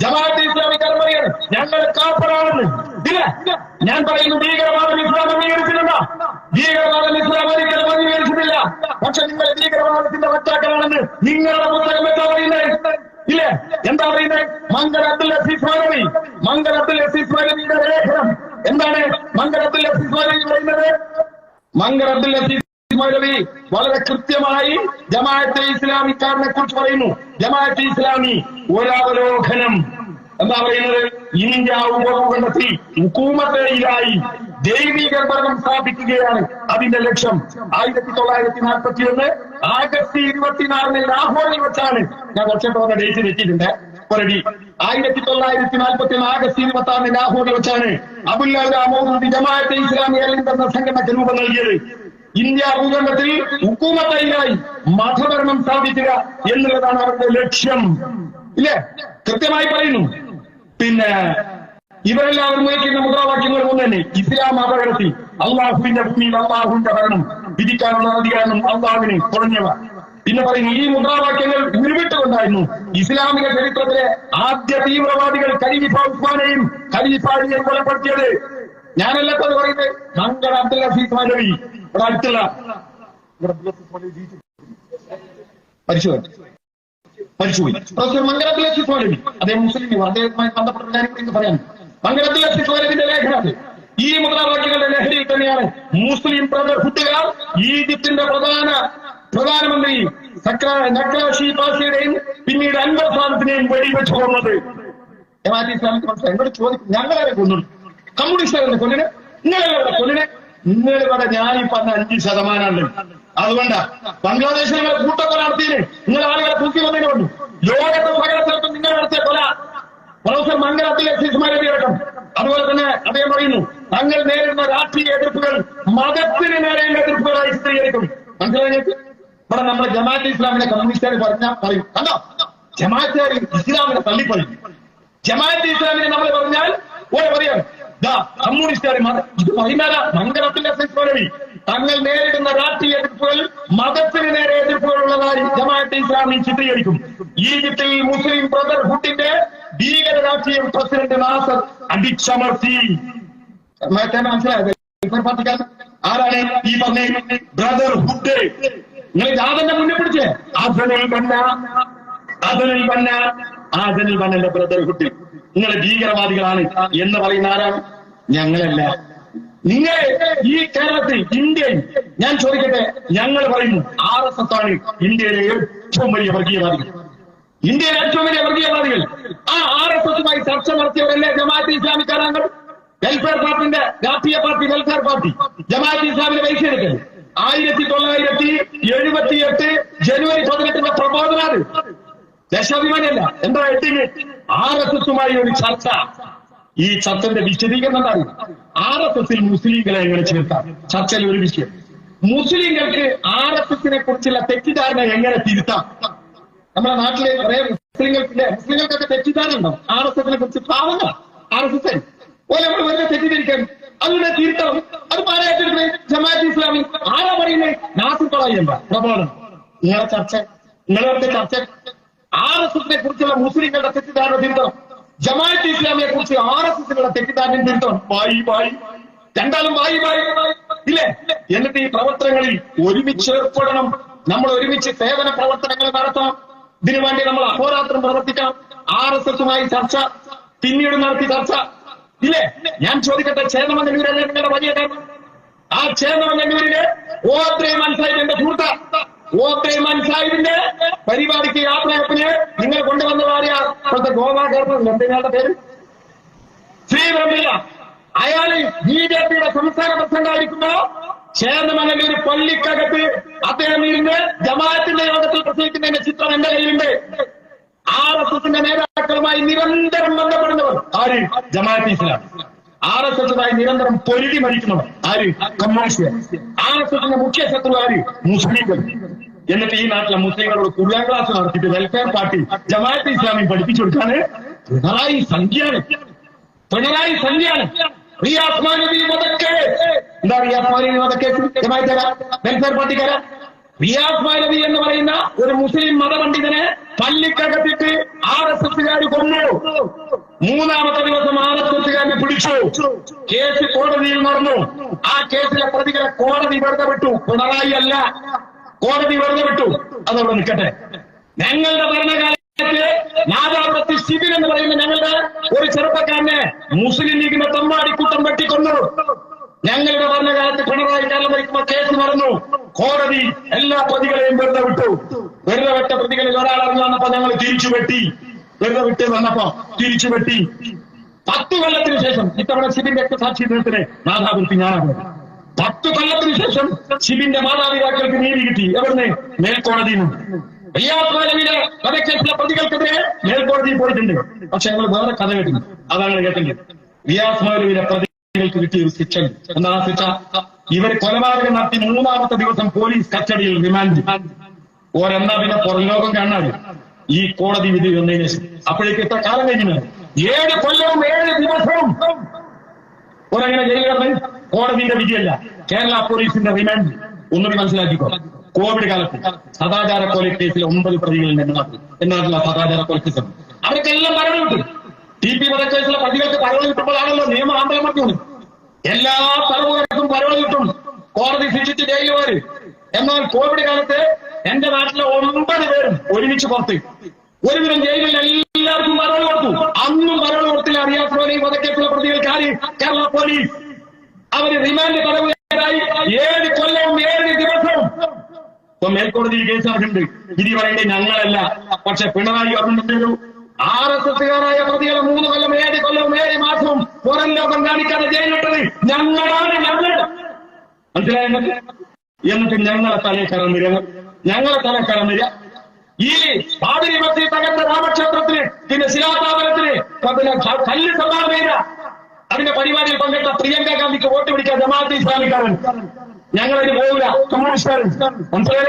ജമാഅത്തെ ഇസ്ലാമിക്കാർ പറയാണ് ഞങ്ങൾ കാഫറാണെന്ന്. ഇല്ല, ഞാൻ പറയുന്നു ഭീകരവാദം ഇസ്ലാം അംഗീകരിച്ചിട്ടുണ്ടോ? ഭീകരവാദം ഇസ്ലാം ഒരിക്കലും അംഗീകരിച്ചിട്ടില്ല. പക്ഷെ നിങ്ങൾ ഭീകരവാദത്തിന്റെ വക്താക്കളാണെന്ന് നിങ്ങളുടെ പുസ്തകം എന്താ പറയുന്നത്? ഇല്ലേ? എന്താ പറയുന്നത്? മംഗൽ അബ്ദുൽ അസീസ് മൗലവി, മംഗൽ അബ്ദുൽ അസീസ് മൗലവിയുടെ ലേഖനം എന്താണ്? മംഗൽ അബ്ദുൽ അസീസ് മൗലവി പറയുന്നത്, മംഗൽ അബ്ദുൽ അസീസ് മൗലവി വളരെ കൃത്യമായി ജമാഅത്തെ ഇസ്ലാമിക്കാരനെ കുറിച്ച് പറയുന്നു. ജമാഅത്തെ ഇസ്ലാമി ഒരവലോകനം എന്താ പറയുന്നത്? ഇന്ത്യ ഉപഭൂഖണ്ഡത്തിൽ ഹുക്കൂമത്തേയിലായി ദൈവിക ഭരണം സ്ഥാപിക്കുകയാണ് അതിന്റെ ലക്ഷ്യം. 1941 ആഗസ്റ്റ് 24 ലാഹോറിൽ വെച്ചാണ്. ഞാൻ കുറച്ചിട്ട് ഡേറ്റ് വെച്ചിട്ടുണ്ട്. 1941 ആഗസ്റ്റ് 26 ലാഹോറിൽ വെച്ചാണ് അബുൽ മൗദൂദി ജമാഅത്തെ ഇസ്ലാമി എന്ന സംഘടനയ്ക്ക് രൂപം നൽകിയത്. ഇന്ത്യ ഭൂഖണ്ഡത്തിൽ ഹുക്കൂമത്തായി മതഭരണം സ്ഥാപിക്കുക എന്നുള്ളതാണ് അവരുടെ ലക്ഷ്യം. ഇല്ലേ? കൃത്യമായി പറയുന്നു. പിന്നെ ഇവരെല്ലാവരും വഹിക്കുന്ന മുദ്രാവാക്യങ്ങൾ ഒന്ന് തന്നെ. ഇസ്ലാം അപകടത്തിൽ, അള്ളാഹുവിന്റെ ഭൂമിയിൽ അള്ളാഹുവിന്റെ ഭരണം, വിധിക്കാനുള്ള അധികാരം അള്ളാഹുവിന് തുടങ്ങിയവ. പിന്നെ പറയുന്നു ഈ മുദ്രാവാക്യങ്ങൾ ഉരുവിട്ടുകൊണ്ടായിരുന്നു ഇസ്ലാമിക ചരിത്രത്തിലെ ആദ്യ തീവ്രവാദികൾ ഖലീഫ ഉസ്മാനെയും ഖലീഫ അലിയെയും കൊലപ്പെടുത്തിയത്. ഞാനല്ലത് പറയുന്നത്. മംഗൽ അബ്ദുൽ അസീസ് മൗലവി ഇവിടെ അടുത്തുള്ള മരിച്ചുപോയി. പ്രൊഫസർ മംഗൽ അബ്ദുൽ അസീസ് മൗലവി, അദ്ദേഹം മുസ്ലിം, അദ്ദേഹവുമായി ബന്ധപ്പെട്ട കാര്യം പറയാൻ മംഗൽ അബ്ദുൽ അസീസ് മൗലവിന്റെ ലേഖനം ഈ മുദ്രാവാക്യങ്ങളുടെ ലഹരിയിൽ തന്നെയാണ് മുസ്ലിം ബ്രദർഹുഡുകാർ ഈജിപ്തിന്റെ പ്രധാനമന്ത്രി നക്രാഷി പാസിയുടെയും പിന്നീട് അൻവർ സാദത്തിനെയും വെടിവെച്ചു കൊന്നത്. ജമാഅത്തെ ഇസ്ലാമിക്ക് എന്നോട് ചോദിക്കും, ഞങ്ങളെ കൊന്നു? കമ്മ്യൂണിസ്റ്റുകാരെ കൊല്ലിനെ? നിങ്ങളെ കൊല്ലിനെ? നിങ്ങൾ ഇവിടെ ഞാൻ ഈ പറഞ്ഞ 5% അതുകൊണ്ടാ ബംഗ്ലാദേശിൽ നിങ്ങളെ കൂട്ടക്കൊല നടത്തിയതിന് നിങ്ങൾ ആളുകളെ തൂക്കി വന്നതിന് കൊണ്ട് ലോകത്തെ സകല സ്ഥലത്തും നിങ്ങൾ നടത്തിയ കൊല പ്രൊഫസർ മംഗലത്തിലെ ശിശുമാരടിയടക്കം അതുപോലെ തന്നെ അദ്ദേഹം പറയുന്നു തങ്ങൾ നേരിടുന്ന രാഷ്ട്രീയ എതിർപ്പുകൾ മതത്തിന് നേരെയുള്ള എതിർപ്പുകളായി ചിത്രീകരിക്കും. മനസ്സിലായിട്ട് ഇവിടെ നമ്മുടെ ജമാഅത്തെ ഇസ്ലാമിനെ കമ്മ്യൂണിസ്റ്റുകാർ പറയും കണ്ടോ, ജമാഅത്തുകാർ ഇസ്ലാമിനെ തള്ളിപ്പറയും. ജമാഅത്തെ ഇസ്ലാമിനെ നമ്മൾ പറഞ്ഞാൽ പറയാം കമ്മ്യൂണിസ്റ്റുകാർ ഇത് പറയുന്ന മംഗലത്തിന്റെ ശിശുമാരടി തങ്ങൾ നേരിടുന്ന രാഷ്ട്രീയ എതിർപ്പുകൾ മതത്തിന് നേരെ എതിർപ്പുകളുള്ളതായി ജമാഅത്തെ ഇസ്ലാമി ചിത്രീകരിക്കും. ഈജിപ്തിൽ മുസ്ലിം ബ്രദർഹുഡിന്റെ ഭീകര രാഷ്ട്രീയം പ്രസിഡന്റ് നാസർ അടിച്ചമർത്തി. മനസ്സിലായത് ആരാണ് ഈ പറഞ്ഞ ബ്രദർഹുഡ്? നിങ്ങൾ ജാഥന്റെ മുന്നേ പിടിച്ചേ ആദനിൽ ബന്നന്റെ ബ്രദർഹുഡ് നിങ്ങൾ ഭീകരവാദികളാണ് എന്ന് പറയുന്ന ആരാണ്? ഞങ്ങളല്ല. നിങ്ങൾ ഈ കേരളത്തിൽ ഇന്ത്യയിൽ ഞാൻ ചോദിക്കട്ടെ, ഞങ്ങൾ പറയുന്നു RSS ആണ് ഇന്ത്യയിലെ ഏറ്റവും വലിയ വർഗീയവാദികൾ. ഇന്ത്യയിലെ ഏറ്റവും വലിയ വർഗീയവാദികൾ ആ RSSുമായി ചർച്ച നടത്തിയവരല്ലേ ജമാഅത്തെ ഇസ്ലാമിക്കാരാങ്ങൾ? വെൽഫെയർ പാർട്ടിന്റെ രാഷ്ട്രീയ പാർട്ടി വെൽഫെയർ പാർട്ടി ജമാഅത്തെ ഇസ്ലാമിന്റെ പൈസ എടുക്കൽ 1978 ജനുവരി 18 പ്രബോധനാണ്. ദേശാഭിമാനിയല്ല എന്താ എട്ടിന് RSSുമായി ഒരു ചർച്ച. ഈ ചർച്ചന്റെ വിശദീകരണം എന്താണ്? RSSൽ മുസ്ലിങ്ങളെ എങ്ങനെ ചേർക്കാം? ചർച്ചയിൽ ഒരു വിഷയം മുസ്ലിങ്ങൾക്ക് RSSനെ കുറിച്ചുള്ള തെറ്റിദ്ധാരണ എങ്ങനെ തിരുത്താം? നമ്മുടെ നാട്ടിലെ കുറെ മുസ്ലിങ്ങൾക്കൊക്കെ തെറ്റിദ്ധാരണ ഉണ്ടാവും RSSനെ കുറിച്ച്. പാവങ്ങൾ RSS ഓലെ നമ്മൾ വെറുതെ തെറ്റിദ്ധരിക്കാൻ അതിനെ തിരുത്തണം. അത് പാരായിട്ട് ജമാഅത്തെ ഇസ്ലാമി ആരാ പറയുന്നത്? നാസിർ കളായി എന്താ പ്രബോധനം നിങ്ങളുടെ ചർച്ച RSSനെ കുറിച്ചുള്ള മുസ്ലിങ്ങളുടെ തെറ്റിദ്ധാരണ തിരുത്തണം. ജമാഅത്തെ ഇസ്ലാമിയെ കുറിച്ച് RSSനുള്ള തെറ്റിദ്ധാരണ തിരുത്തണം. രണ്ടാളും ഇല്ലേ? എന്നിട്ട് ഈ പ്രവർത്തനങ്ങളിൽ ഒരുമിച്ച് ഏർപ്പെടണം. നമ്മൾ ഒരുമിച്ച് സേവന പ്രവർത്തനങ്ങൾ നടത്തണം. ഇതിനുവേണ്ടി നമ്മൾ അഹോരാത്രം പ്രവർത്തിക്കണം. RSSുമായി ചർച്ച പിന്നീട് നടത്തി ചർച്ച ഇല്ലേ? ഞാൻ ചോദിക്കട്ടെ, ചേന്നമംഗലൂരല്ലേ നിങ്ങളുടെ വലിയ കാരണം? ആ ചേന്നമംഗലൂരിലെ ഓത്രേമാൻ സാഹിബിന്റെ സുഹൃത്ത ഓത്രേമാൻ സാഹിബിന്റെ പരിപാടിക്ക് യാത്രയപ്പിന് നിങ്ങൾ കൊണ്ടുവന്ന ആരെയാ? ഇപ്പോഴത്തെ ഗോവാ ഗവർണർ എന്തിനാളുടെ പേര് ശ്രീബ്രഹ്മില്ല. അയാള് BJPയുടെ സംസ്ഥാന പ്രസിഡന്റായിരിക്കുമ്പോ ചേന്നമംഗലൂർ പള്ളിക്കകത്ത് അദ്ദേഹം ഇരുന്ന് ജമാഅത്തിന്റെ യോഗത്തിൽ പ്രസംഗിക്കുന്നതിന്റെ ചിത്രം എന്റെ കയ്യിലുണ്ട്. RSSന്റെ നേതാക്കളുമായി നിരന്തരം ബന്ധപ്പെടുന്നവർ ആര്? ജമാഅത്തെ ഇസ്ലാം. RSSുമായി നിരന്തരം പൊരുതി മരിക്കുന്നവർ ആര്? കമ്മ്യൂണിസ്റ്റ്. RSSന്റെ മുഖ്യ ശത്രു ആര്? മുസ്ലിങ്ങൾ. എന്നിട്ട് ഈ നാട്ടിലെ മുസ്ലിങ്ങളോട് കുർആൻ ക്ലാസ് നടത്തിയിട്ട് വെൽഫെയർ പാർട്ടി ജമാഅത്തെ ഇസ്ലാമി പഠിപ്പിച്ചു കൊടുക്കാണ് പിണറായി സംഖ്യയാണ്. റിയാസ് മൗലവി വധക്കേസ്. എന്താ റിയാസ് മൗലവി വധക്കേസ്? ജമാഅത്തേക്കാരാ വെൽഫെയർ പാർട്ടിക്കാരാ? റിയാസ് മൗലവി എന്ന് പറയുന്ന ഒരു മുസ്ലിം മതപണ്ഡിതനെ പള്ളിക്കകത്തിട്ട് RSSുകാർ കൊന്നു. മൂന്നാമത്തെ ദിവസം RSSുകാരനെ പിടിച്ചു. കേസ് കോടതിയിൽ നടന്നു. ആ കേസിലെ പ്രതികളെ കോടതി വെറുതെ വിട്ടു. പിണറായി അല്ല, കോടതി വെറുതെ വിട്ടു. അതവിടെ നിൽക്കട്ടെ. ഞങ്ങളുടെ ഭരണകാലത്ത് നാദാപുരത്ത് ശിബിൻ എന്ന് പറയുന്ന ഞങ്ങളുടെ ഒരു ചെറുപ്പക്കാരനെ മുസ്ലിം ലീഗിന്റെ തമ്മാടിക്കൂട്ടം വെട്ടിക്കൊന്നു. ഞങ്ങളുടെ ഭരണകാലത്ത് പിണറായി കാലം വഹിക്കുമ്പോൾ കേസ് നടന്നു. കോടതി എല്ലാ പ്രതികളെയും വെറുതെ വിട്ടു. വെറുതെ വിട്ട പ്രതികളിൽ ഒരാളറിഞ്ഞു വന്നപ്പോ ഞങ്ങൾ തിരിച്ചു വെട്ടി. വെറുതെ വിട്ട് വന്നപ്പോ തിരിച്ചു വെട്ടി. 10 കൊല്ലത്തിന് ശേഷം ഇത്തവണ ശിബിന്റെ രക്തസാക്ഷി ദിനത്തിന് നാദാപുരത്ത് ഞാനാണ്. 10 കൊല്ലത്തിന് ശേഷം ശിബിന്റെ മാതാപിതാക്കൾക്ക് നീതി കിട്ടി. എവിടുന്ന്? മേൽക്കോടതിയിൽ നിന്ന്. റിയാസ് മൗലവിയുടെ വധക്കേസിലെ പ്രതികൾക്കെതിരെ മേൽക്കോടതിയിൽ പോയിട്ടുണ്ട്. പക്ഷെ ഞങ്ങൾ വേറെ കഥ കേട്ടില്ല. അതാണ് കേട്ടില്ല. റിയാസ് മൗലവിയുടെ പ്രതികൾക്ക് കിട്ടിയ ഒരു ശിക്ഷ. എന്താ ശിക്ഷ? ഇവർ കൊലപാതകം നടത്തി 3ാമത്തെ ദിവസം പോലീസ് കസ്റ്റഡിയിൽ റിമാൻഡ്. ഓരെന്നാ പിന്നെ പുറംലോകം കാണാൻ ഈ കോടതി വിധി വന്നതിന് ശേഷം. അപ്പോഴേക്ക് എത്ര കാലം കഴിഞ്ഞാണ്? 7 കൊല്ലവും 7 ദിവസവും ഒരങ്ങനെ ജയിലിൽ. കോടതിയുടെ വിധിയല്ല, കേരള പോലീസിന്റെ റിമാൻഡ്. ഒന്നുകൂടി മനസ്സിലാക്കിക്കോ. കോവിഡ് കാലത്ത് സദാചാര കൊലക്കേസിലെ 9 പ്രതികളുണ്ട് എന്നാട്ടില്ല സദാചാര കൊലക്കേസ്. അവർക്കെല്ലാം പരവ് കിട്ടും. TP വധക്കേസിലെ പ്രതികൾക്ക് പരവ് കിട്ടുമ്പോഴാണല്ലോ നിയമം ആന്തരമർത്തിയുണ്ട്. എല്ലാ തടവുകാർക്കും പരവ് കിട്ടും. കോടതി ശിക്ഷിച്ച് ജയിലിൽ വരും. എന്നാൽ കോവിഡ് കാലത്ത് എന്റെ നാട്ടിലെ 9 പേരും ഒരുമിച്ച് പുറത്ത്. ഒരുവിധം ജയിലിൽ എല്ലാവർക്കും പരവ് കൊടുത്തു. അന്നും പരവ് കൊടുത്തില്ല. റിയാസ് മൗലവി വധക്കേസിലെ പ്രതികൾക്ക് ആര്? കേരള പോലീസ്. അവര് റിമാൻഡ് തടവുകാരായി 7 കൊല്ലവും 7 ദിവസവും. ഇപ്പൊ മേൽക്കോടതിയിൽ കേസ് നടക്കുന്നുണ്ട്. വിധി പറയേണ്ടത് ഞങ്ങളല്ല. പക്ഷെ പിണറായി ഗവൺമെന്റ് RSSുകാരായ പ്രതികളെ 3 കൊല്ലം 7 കൊല്ലവും 7 മാസവും പുറം ലോകം കാണിക്കാതെ ജയിലിട്ടത് ഞങ്ങളാണ്. മനസ്സിലായ? എന്നിട്ട് ഞങ്ങളെ തലയിൽ കടന്നിര ഈ പാതിരി മത്തി തകർത്ത രാമക്ഷേത്രത്തിന് പിന്നെ ശിലാസ്ഥാപനത്തിന് പിന്നെ കല്ല് സംഭാവന ചെയ്ത അതിന്റെ പരിപാടിയിൽ പങ്കെടുത്ത പ്രിയങ്ക ഗാന്ധിക്ക് വോട്ട് പിടിക്കാൻ ജമാഅത്തെ ഇസ്ലാമിക്കാരൻ ഞങ്ങളതിന് പോകില്ല. കമ്മ്യൂണിസ്റ്റുകാരൻ മനസ്സിലായ?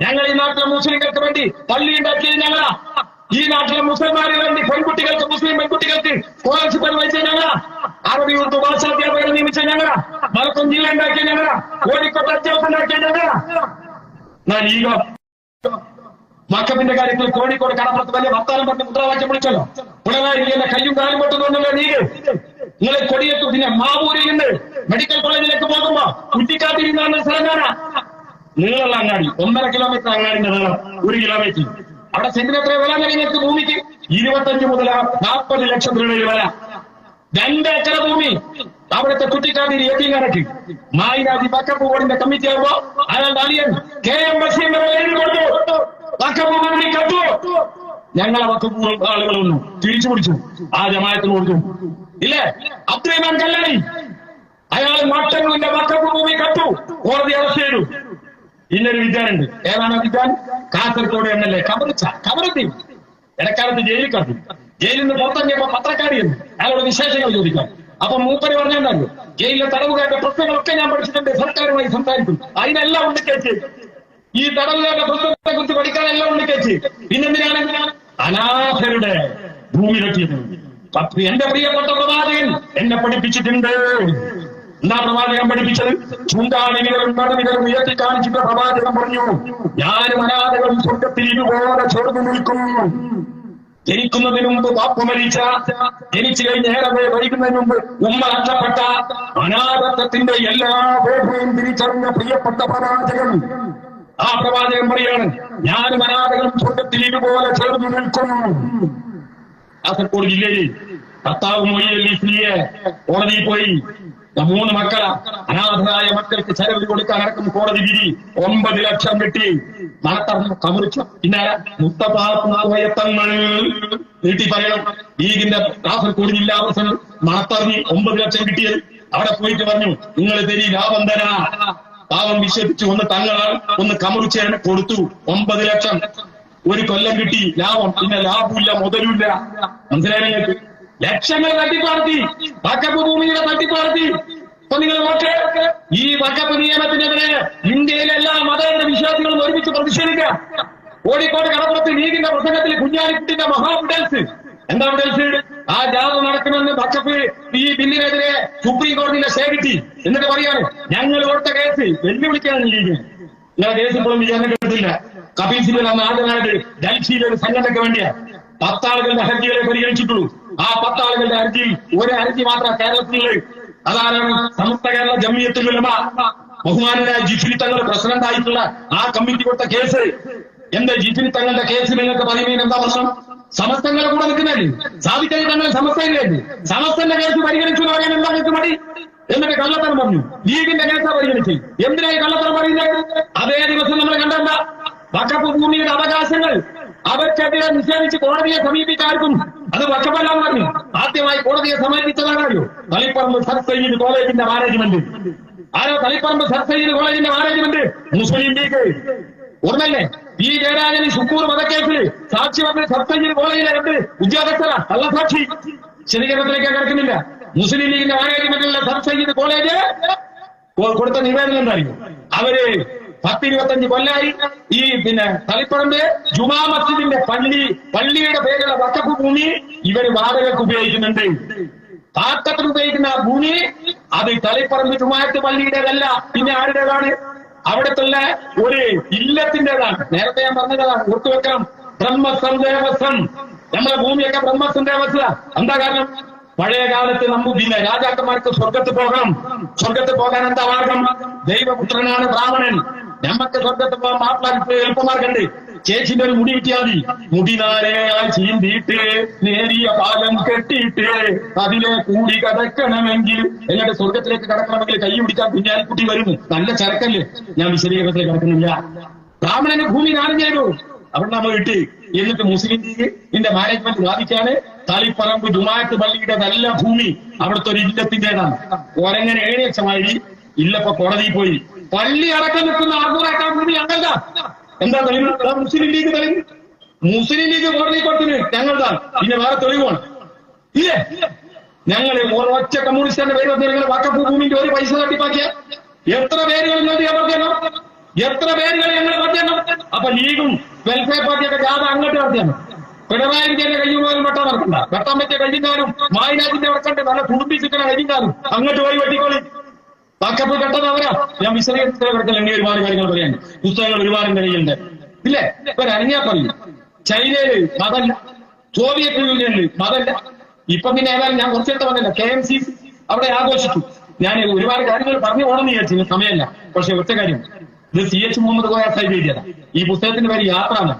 ഞങ്ങൾ ഈ നാട്ടിലെ മുസ്ലിങ്ങൾക്ക് വേണ്ടി പള്ളി ഉണ്ടാക്കിയത് ഞങ്ങളാ. ഈ നാട്ടിലെ മുസ്ലിംമാർക്ക് വേണ്ടി പെൺകുട്ടികൾക്ക് മുസ്ലിം പെൺകുട്ടികൾക്ക് സ്കോളർഷിപ്പ് അനുവദിച്ച ഞങ്ങളാ. അറബി ഉറുദു ഭാഷാധ്യാപകരെ നിയമിച്ച ഞങ്ങളാ. മലപ്പുറം ജില്ല ഉണ്ടാക്കിയ ഞങ്ങളാ. കോഴിക്കോട്ട് അധ്യാപകർ ഉണ്ടാക്കിയ ഞങ്ങളാ. മക്കപ്പിന്റെ കാര്യത്തിൽ കോഴിക്കോട് കടപ്പുറത്ത് വലിയ വർത്താനം പറഞ്ഞ് മുദ്രാവാക്യം വിളിച്ചല്ലോ. പിണറായി വിജയന്റെ കയ്യും കാലും പൊട്ടുന്നുണ്ടല്ലോ നീര്. നിങ്ങളെ കൊടിയേറ്റു. പിന്നെ മാവൂരിൽ നിന്ന് മെഡിക്കൽ കോളേജിലേക്ക് പോകുമ്പോ കുറ്റിക്കാത്തിരിക്കുന്ന സ്ഥലം നീളമുള്ള അങ്ങാടി 1.5 കിലോമീറ്റർ അങ്ങാടിന്റെ നീളം 1 കിലോമീറ്റർ. അവിടെ സെന്റിന് എത്ര വില നിങ്ങൾക്ക്? ഭൂമിക്ക് 25 മുതൽ 40 ലക്ഷം രൂപയുടെ വില. 2 ഏക്കർ ഭൂമി അവിടുത്തെ കുറ്റിക്കാട്ടിൽ എത്തിങ്ങാനക്ക് മായിരാജി വക്കപ്പ് ബോർഡിന്റെ കമ്മിറ്റി ആകുമ്പോ അയാളുടെ അളിയൻ KM ബഷീർ എഴുതി കൊടുത്തു. വക്കപ്പ് ഭൂമി കണ്ടു. ഞങ്ങളെ വക്കപ്പ് ആളുകളൊന്നും തിരിച്ചു പിടിച്ചു. ആ ജമാഅത്തിന് കൊടുത്തു ഇല്ലേ? അബ്ദുറഹ്മാൻ കല്ലാണി അയാൾ നാട്ടങ്ങളുടെ വക്കപ്പ് ഭൂമി കണ്ടു. കോടതി അറസ്റ്റ് ചെയ്തു. ഇന്നൊരു വിദ്യാനുണ്ട്. ഏതാണ് വിദ്യാൻ? കാസർഗോഡ് MLA കബറത്തി ഇടക്കാലത്ത് ജയിലിൽ കടന്നു. ജയിലിൽ നിന്ന് പുറത്തിറങ്ങിയപ്പോ പത്രക്കാരിയെന്ന് അയാളോട് വിശേഷങ്ങൾ ചോദിക്കാം. അപ്പൊ മൂപ്പര് പറഞ്ഞെന്താണല്ലോ, ജയിലിലെ തടവുകാരുടെ പ്രശ്നങ്ങളൊക്കെ ഞാൻ പഠിച്ചിട്ടുണ്ട്, സർക്കാരുമായി സംസാരിക്കും. അതിനെല്ലാം ഉണ്ട് കേസ്. ഈ തടവുകാരുടെ പ്രശ്നത്തെ കുറിച്ച് പഠിക്കാനെല്ലാം ഉണ്ട് കേസ്. പിന്നെന്തിനാണ് അനാഥരുടെ ഭൂമി വെട്ടിയത്? എന്റെ പ്രിയപ്പെട്ട പ്രവാചകൻ എന്നെ പഠിപ്പിച്ചിട്ടുണ്ട്. എന്താ പ്രവാചകൻ പഠിപ്പിച്ചത്? ചൂണ്ടാണികളും നടുവികളും ഉയർത്തി കാണിച്ചിട്ട് പ്രവാചകൻ പറഞ്ഞു, ഞാനും അനാഥകളും സ്വർഗത്തിൽ ഇതുപോലെ ചേർന്ന് നിൽക്കും. ജനിക്കുന്നതിന് മുമ്പ് പാപ്പ മരിച്ച, ജനിച്ചു കഴിഞ്ഞ് ഏറെ വൈകുന്നതിന് മുമ്പ് ഉമ്മ നഷ്ടപ്പെട്ട, അനാഥത്വത്തിന്റെ എല്ലാ വേദനയും തിരിച്ചറിഞ്ഞ പ്രിയപ്പെട്ട പ്രവാചകൻ. ആ പ്രവാചകൻ പറയാണ്, ഞാനും അനാഥകളും സ്വർഗത്തിൽ ഇതുപോലെ ചേർന്ന് നിൽക്കും. കാസർഗോഡ് ജില്ലയിൽ ഭർത്താവ് മൊയ്യലി സ്ത്രീയെ കോടതിയിൽ പോയി 3 മക്കളാ അനാഥരായ മക്കൾക്ക് ചെലവ് കൊടുക്കാൻ അടക്കം കോടതി വിധി 9 ലക്ഷം കിട്ടി. മണത്തറിഞ്ഞു കമറിച്ചു. പിന്നെ മുത്തപ്പായത്തങ്ങൾ നീട്ടി പറയണം. ലീഗിന്റെ കാസർഗോഡ് ജില്ലാ പ്രസിഡന്റ് മണത്തറിഞ്ഞ് 9 ലക്ഷം കിട്ടിയത്. അവിടെ പോയിട്ട് പറഞ്ഞു, നിങ്ങൾ തരി ലാഭം തരാ. പാവം വിശ്വസിച്ചു. ഒന്ന് കമറിച്ചതിന് കൊടുത്തു 9 ലക്ഷം. 1 കൊല്ലം കിട്ടി ലാഭം. പിന്നെ ലാഭമില്ല, മുതലുമില്ല. മനസ്സിലായി? ലക്ഷങ്ങൾ തട്ടിപ്പാർത്തി, വക്കപ്പ് ഭൂമിയുടെ തട്ടിപ്പാർത്തി. അപ്പൊ നിങ്ങൾ നോക്ക്, ഈ വക്കപ്പ് നിയമത്തിനെതിരെ ഇന്ത്യയിലെ എല്ലാ മതേതര വിശ്വാസികളും ഒരുമിച്ച് പ്രതിഷേധിക്കുക. കോഴിക്കോട് കടപ്പുറത്ത് ലീഗിന്റെ പ്രസംഗത്തിൽ കുഞ്ഞാലിക്കുട്ടിന്റെ മഹാവിഡൽസ് എന്താ വിഡൽസ്? ആ ജാഥ നടക്കുമെന്ന് വക്കപ്പ് ഈ ബില്ലിനെതിരെ സുപ്രീം കോടതിയിലെ സ്റ്റേ കിട്ടി. എന്നിട്ട് പറയാണ്, ഞങ്ങൾ കൊടുത്ത കേസ് വെല്ലുവിളിക്കാണ് ലീഗ്. നിങ്ങളെ കേസ് ഇപ്പോഴും വിചാരണ കേട്ടില്ല. കപിൽ സിബൽ അന്ന് ആദ്യമായിട്ട് ഡൽഹിയിലെ ഒരു സംഘടനയ്ക്ക് വേണ്ടിയാ 10 ആളുകളുടെ ഹർജികളെ പരിഗണിച്ചിട്ടുള്ളൂ. ആ 10 ആളുകളുടെ ഹർജിയിൽ ഒരു ഹർജി മാത്രം കേരളത്തിലുള്ള അതാരാണ്? സമസ്ത കേരള ജമിയത്തുൽ ഉലമ ബഹുമാനായ ജിഫ്രി തങ്ങൾ പ്രസിഡന്റ് ആയിട്ടുള്ള ആ കമ്മിറ്റി കൊടുത്ത കേസ്. എന്താ ജിഫ്രി തങ്ങളുടെ കേസ് നിങ്ങൾക്ക് പറയുന്നതിന് എന്താ പ്രശ്നം? സമസ്തങ്ങളെ കൂടെ നിൽക്കുന്നതല്ലേ? സാധിക്കൽ തങ്ങൾ സമസ്തയില്ലേ? സമസ്തന്റെ കേസ് പരിഗണിച്ചു എന്ന് പറയാൻ എന്താ നിങ്ങൾക്ക് മടി? എന്നിട്ട് കള്ളത്തരം പറഞ്ഞു. ലീഗിന്റെ കേസാ പരിഗണിച്ചു. എന്തിനായി കള്ളത്തരം പറയുന്നത്? അതേ ദിവസം നമ്മൾ കണ്ടെന്താ? വഖഫ് ഭൂമിയുടെ അവകാശങ്ങൾ അവർക്കെതിരെ നിഷേധിച്ച് കോടതിയെ സമീപിക്കാർക്കും അത് വഖഫല്ലാന്ന് പറഞ്ഞു. ആദ്യമായി കോടതിയെ സമീപിച്ചതാണല്ലോ തളിപ്പറമ്പ് സർ സയ്യിദ് കോളേജിന്റെ മാനേജ്മെന്റ്. ആരോ തളിപ്പറമ്പ് സർ സയ്യിദ് കോളേജിന്റെ മാനേജ്മെന്റ് മുസ്ലിം ലീഗ്. ഓർമ്മല്ലേ? ഈ ജയരാജന് ശുക്കൂർ വധക്കേസിൽ സാക്ഷി വന്ന് സർ സയ്യിദ് കോളേജിലെ 2 ഉദ്യോഗസ്ഥരാ കള്ളസാക്ഷി. ശരീരത്തിലേക്ക് കിടക്കുന്നില്ല. മുസ്ലിം ലീഗിന്റെ മാനേജ്മെന്റിലുള്ള സർ സയ്യിദ് കോളേജ് കൊടുത്ത നിവേദനം എന്തായിരിക്കും? അവര് 10-25 കൊല്ലായി ഈ തളിപ്പറമ്പ് ജുമാ മസ്ജിദിന്റെ പള്ളിയുടെ പേരുള്ള വഖഫ് ഭൂമി ഇവര് വാടകയ്ക്ക് ഉപയോഗിക്കുന്നുണ്ട്. പാട്ടത്തിന് ഉപയോഗിക്കുന്ന ആ ഭൂമി അത് തളിപ്പറമ്പ് ജുമാഅത്ത് പള്ളിയുടേതല്ല. പിന്നെ ആരുടേതാണ്? അവിടത്തുള്ള ഒരു ഇല്ലത്തിൻ്റെതാണ്. നേരത്തെ ഞാൻ പറഞ്ഞതാണ്, ഓർത്തുവെക്കണം. ബ്രഹ്മസം ദേവസ്വം. നമ്മുടെ ഭൂമിയൊക്കെ ബ്രഹ്മസം ദേവസ്വം. എന്താ കാരണം? പഴയ കാലത്ത് രാജാക്കന്മാർക്ക് സ്വർഗത്ത് പോകണം. സ്വർഗത്ത് പോകാൻ എന്താ മാർഗം? ദൈവപുത്രനാണ് ബ്രാഹ്മണൻ. നമ്മക്ക് സ്വർഗത്ത് പോകാൻ മാപ്പിളാക്കി എളുപ്പമാർഗണ്ട്. ചേച്ചിന്റെ ഒരു മുടി കിട്ടിയാൽ മതി. മുടി നാരയായി ചീന്തിയിട്ട് നേരിയ പാലം കെട്ടിയിട്ട് അതിലെ കൂടി കടക്കണമെങ്കിൽ, എന്നിട്ട് സ്വർഗത്തിലേക്ക് കടക്കണമെങ്കിൽ കൈ പിടിക്കാൻ കുഞ്ഞാലിക്കുട്ടി വരുന്നു. നല്ല ചരക്കല്ലേ? ഞാൻ വിശദീകരണത്തിലേക്ക് കടക്കുന്നില്ല. ബ്രാഹ്മണന് ഭൂമി ദാനം ചെയ്തു. അവിടെ നമ്മൾ കിട്ടി. എന്നിട്ട് മുസ്ലിം ലീഗിന്റെ മാനേജ്മെന്റ് വാദിക്കാണ് തളിപ്പറമ്പ് ജുമാഅത്ത് പള്ളിയുടെ നല്ല ഭൂമി അവിടുത്തെ ഒരു ഇല്ലത്തിൻ്റെതാണ്. ഒരങ്ങനെ 7 ലക്ഷമായി ഇല്ലപ്പോ കോടതിയിൽ പോയി. പള്ളി അടക്കം നിൽക്കുന്ന 600 ഭൂമി ഞങ്ങളുടെ. എന്താ തെളിവ്? മുസ്ലിം ലീഗ് തെളിവ്. മുസ്ലിം ലീഗ് കോടതി കൊടുത്തിന് ഞങ്ങളുടെ. പിന്നെ വേറെ തെളിവാണ് ഇല്ലേ? ഞങ്ങള് ഒരൊറ്റ കമ്മ്യൂണിസ്റ്റിന്റെ പേര് വന്ന് നിങ്ങൾ വഖഫ് ഭൂമിന്റെ ഒരു പൈസ തട്ടിപ്പാക്കിയ എത്ര പേരുകൾ ഞാൻ പറഞ്ഞോ? എത്ര പേരുകൾ ഞങ്ങൾ പറഞ്ഞോ? അപ്പൊ ലീഗും വെൽഫെയർ പാർട്ടിയൊക്കെ ജാഥ അങ്ങോട്ട് നടത്തിയാണ്. പിണറായി വിജയന്റെ കയ്യിൽ പോലും വെട്ടാൻ നടക്കണ്ട. വെട്ടാൻ പറ്റിയ കഴിഞ്ഞാലും മായനാജിന്റെ വെക്കണ്ട് നല്ല കുടുംബിച്ചിട്ട് കഴിഞ്ഞാലും അങ്ങോട്ട് പോയി വെട്ടിക്കോളി. വഖഫ് കെട്ടത് അവരാ. ഞാൻ വിശദീകരിച്ച കിടക്കൽ എന്നെ ഒരുപാട് കാര്യങ്ങൾ പറയാൻ പുസ്തകങ്ങൾ ഒരുപാട് കയ്യിലുണ്ട് ഇല്ലേ? ഇപ്പൊ അറിഞ്ഞാൽ പറയും. ചൈനയില് മതല്ല, സോവിയറ്റ് യൂണിയനിൽ മതല്ല. ഇപ്പൊ പിന്നെ ഏതായാലും ഞാൻ കുറച്ചെടുത്ത് പറഞ്ഞില്ല, KMC അവിടെ ആഘോഷിച്ചു. ഞാൻ ഒരുപാട് കാര്യങ്ങൾ പറഞ്ഞു പോകണമെന്ന് വിചാരിച്ചു, സമയമല്ല. പക്ഷെ ഒറ്റ കാര്യം, ഇത് CH മുഹമ്മദ് കോയ സാഹിബ് എഴുതിയതാ. ഈ പുസ്തകത്തിന്റെ പേര് യാത്ര ആണ്.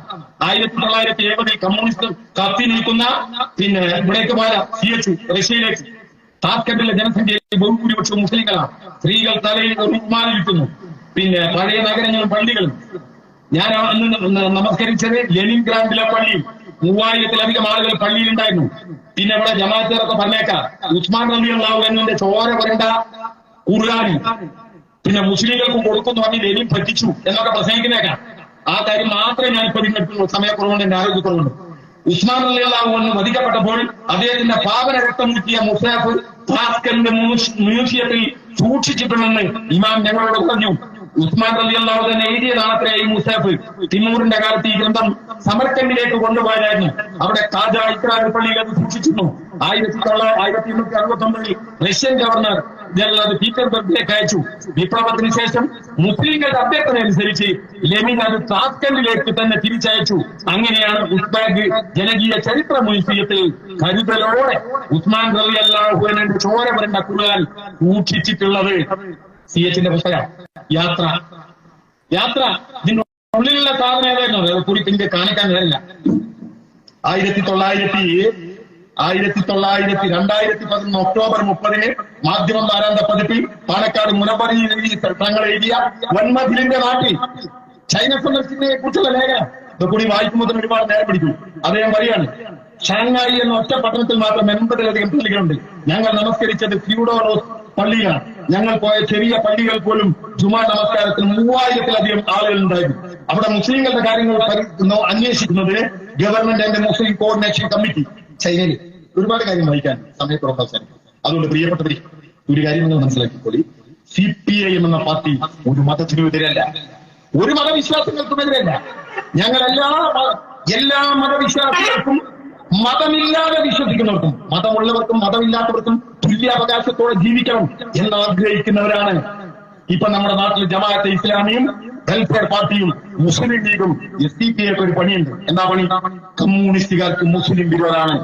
1970 കമ്മ്യൂണിസ്റ്റ് കത്തി നിൽക്കുന്ന പിന്നെ ഇവിടേക്ക് പോയ CH റഷ്യയിലേക്ക്. താഷ്കണ്ടിലെ ജനസംഖ്യയിൽ ബഹുഭൂരിപക്ഷവും മുസ്ലിങ്ങളാണ്. സ്ത്രീകൾ തലയിൽ ഉമ്മാനിരിക്കുന്നു. പിന്നെ പഴയ നഗരങ്ങളും പള്ളികളും. ഞാൻ അന്ന് നമസ്കരിച്ചത് ലെനിൻഗ്രാഡിലെ പള്ളിയിൽ 3000-ലധികം ആളുകൾ പള്ളിയിലുണ്ടായിരുന്നു. പിന്നെ ഇവിടെ ജമാഅത്തുകാരൊക്കെ പറഞ്ഞേക്കാം, ഉസ്മാൻ റളിയല്ലാഹു അൻഹുവിന്റെ ചോര വരണ്ട ഖുർആൻ പിന്നെ മുസ്ലിങ്ങൾക്ക് കൊടുക്കുന്നു പറഞ്ഞ് ലെനിൻ പറ്റിച്ചു എന്നൊക്കെ പ്രസംഗിക്കുന്നേക്കാം. ആ കാര്യം മാത്രമേ ഞാനിപ്പോ ഇതിനെടുത്തുള്ളൂ, സമയക്കുറവുണ്ട്, എന്റെ ആരോഗ്യക്കുറവുണ്ട്. ഉസ്മാൻ റളിയല്ലാഹു അൻഹു വധിക്കപ്പെട്ടപ്പോൾ അദ്ദേഹത്തിന്റെ പാവന രക്തം മുറ്റിയ മുസാഫ് താഷ്കന്റ് മ്യൂസിയത്തിൽ സൂക്ഷിച്ചിട്ടുണ്ടെന്ന് ഇമാം ഞങ്ങളോട് പറഞ്ഞു. ഉസ്മാൻ റളിയല്ലാഹു തന്നെ എഴുതിയതാണത്രേ ഈ മുസാഫ്. തിമൂറിന്റെ കാലത്ത് ഈ ഗ്രന്ഥം സമർക്കണ്ടിലേക്ക് കൊണ്ടുപോയായിരുന്നു. അവിടെ ഖാജ ഇക്രാർ പള്ളിയിൽ അത് സൂക്ഷിച്ചിരുന്നു. 1869 റഷ്യൻ ഗവർണർ ജനറൽ പീറ്റർബർഗിലേക്ക് അയച്ചു. വിപ്ലവത്തിന് ശേഷം മുസ്ലിങ്ങളുടെ അഭ്യർത്ഥന അനുസരിച്ച് ലെനിൻ അത് താഷ്കണ്ടിലേക്ക് തന്നെ തിരിച്ചയച്ചു. അങ്ങനെയാണ് ഉസ്ബെക്ക് ജനകീയ ചരിത്ര മ്യൂസിയത്തിൽ കരുതലോടെ ഉസ്മാൻ റളിയല്ലാഹു അൻഹുവിന്റെ ചോര വരണ്ട ഖുർആൻ സൂക്ഷിച്ചിട്ടുള്ളത്. CHന്റെ പുസ്തകം യാത്ര. ഇതിന്റെ ഉള്ളിലുള്ള സാധനം ഏതായിരുന്നു അത് കൂടി എനിക്ക് കാണിക്കാൻ കഴിയില്ല. 2011 ഒക്ടോബർ 30 മാധ്യമം വാരാന്ത പതിപ്പിൽ പാലക്കാട് മുനപ്പടി തങ്ങൾ എഴുതിയ വൻമതിലിന്റെ നാട്ടിൽ ചൈന സന്ദർശനത്തെ കുറിച്ചുള്ള ലേഖനം ഇതൊക്കെ വായിക്കുമ്പോൾ ഒരുപാട് നേരം പിടിക്കും. അദ്ദേഹം പറയാണ്, ഷാങ്ഹായി എന്ന ഒറ്റ പട്ടണത്തിൽ മാത്രം 80-ലധികം പള്ളികളുണ്ട്. ഞങ്ങൾ നമസ്കരിച്ചത് ഫ്യൂഡോറോസ് പള്ളിയിലാണ്. ഞങ്ങൾ പോയ ചെറിയ പള്ളികൾ പോലും ജുമാ നമസ്കാരത്തിന് 3000-ലധികം ആളുകൾ ഉണ്ടായിരുന്നു. അവിടെ മുസ്ലിങ്ങളുടെ കാര്യങ്ങൾ അന്വേഷിക്കുന്നത് government and Muslim coordination committee. ചൈനയിൽ ഒരുപാട് കാര്യം വായിക്കാൻ സമയക്കുറവ് അവസാനിക്കും. അതുകൊണ്ട് പ്രിയപ്പെട്ടവരെ ഒരു കാര്യം നിങ്ങൾ മനസ്സിലാക്കിക്കോളി, CPIM എന്ന പാർട്ടി ഒരു മതത്തിനും എതിരല്ല, ഒരു മതവിശ്വാസങ്ങൾക്കും എതിരല്ല. ഞങ്ങൾ എല്ലാ മതവിശ്വാസികൾക്കും, മതമില്ലാതെ വിശ്വസിക്കുന്നവർക്കും, മതമുള്ളവർക്കും മതമില്ലാത്തവർക്കും തുല്യാവകാശത്തോടെ ജീവിക്കണം എന്ന് ആഗ്രഹിക്കുന്നവരാണ്. ഇപ്പൊ നമ്മുടെ നാട്ടിൽ ജമാഅത്തെ ഇസ്ലാമിയും വെൽഫെയർ പാർട്ടിയും മുസ്ലിം ലീഗും SDPI ഒരു പണിയുണ്ട്. എന്താ പണി? കമ്മ്യൂണിസ്റ്റുകാർക്ക് മുസ്ലിം വിരോധാണ്,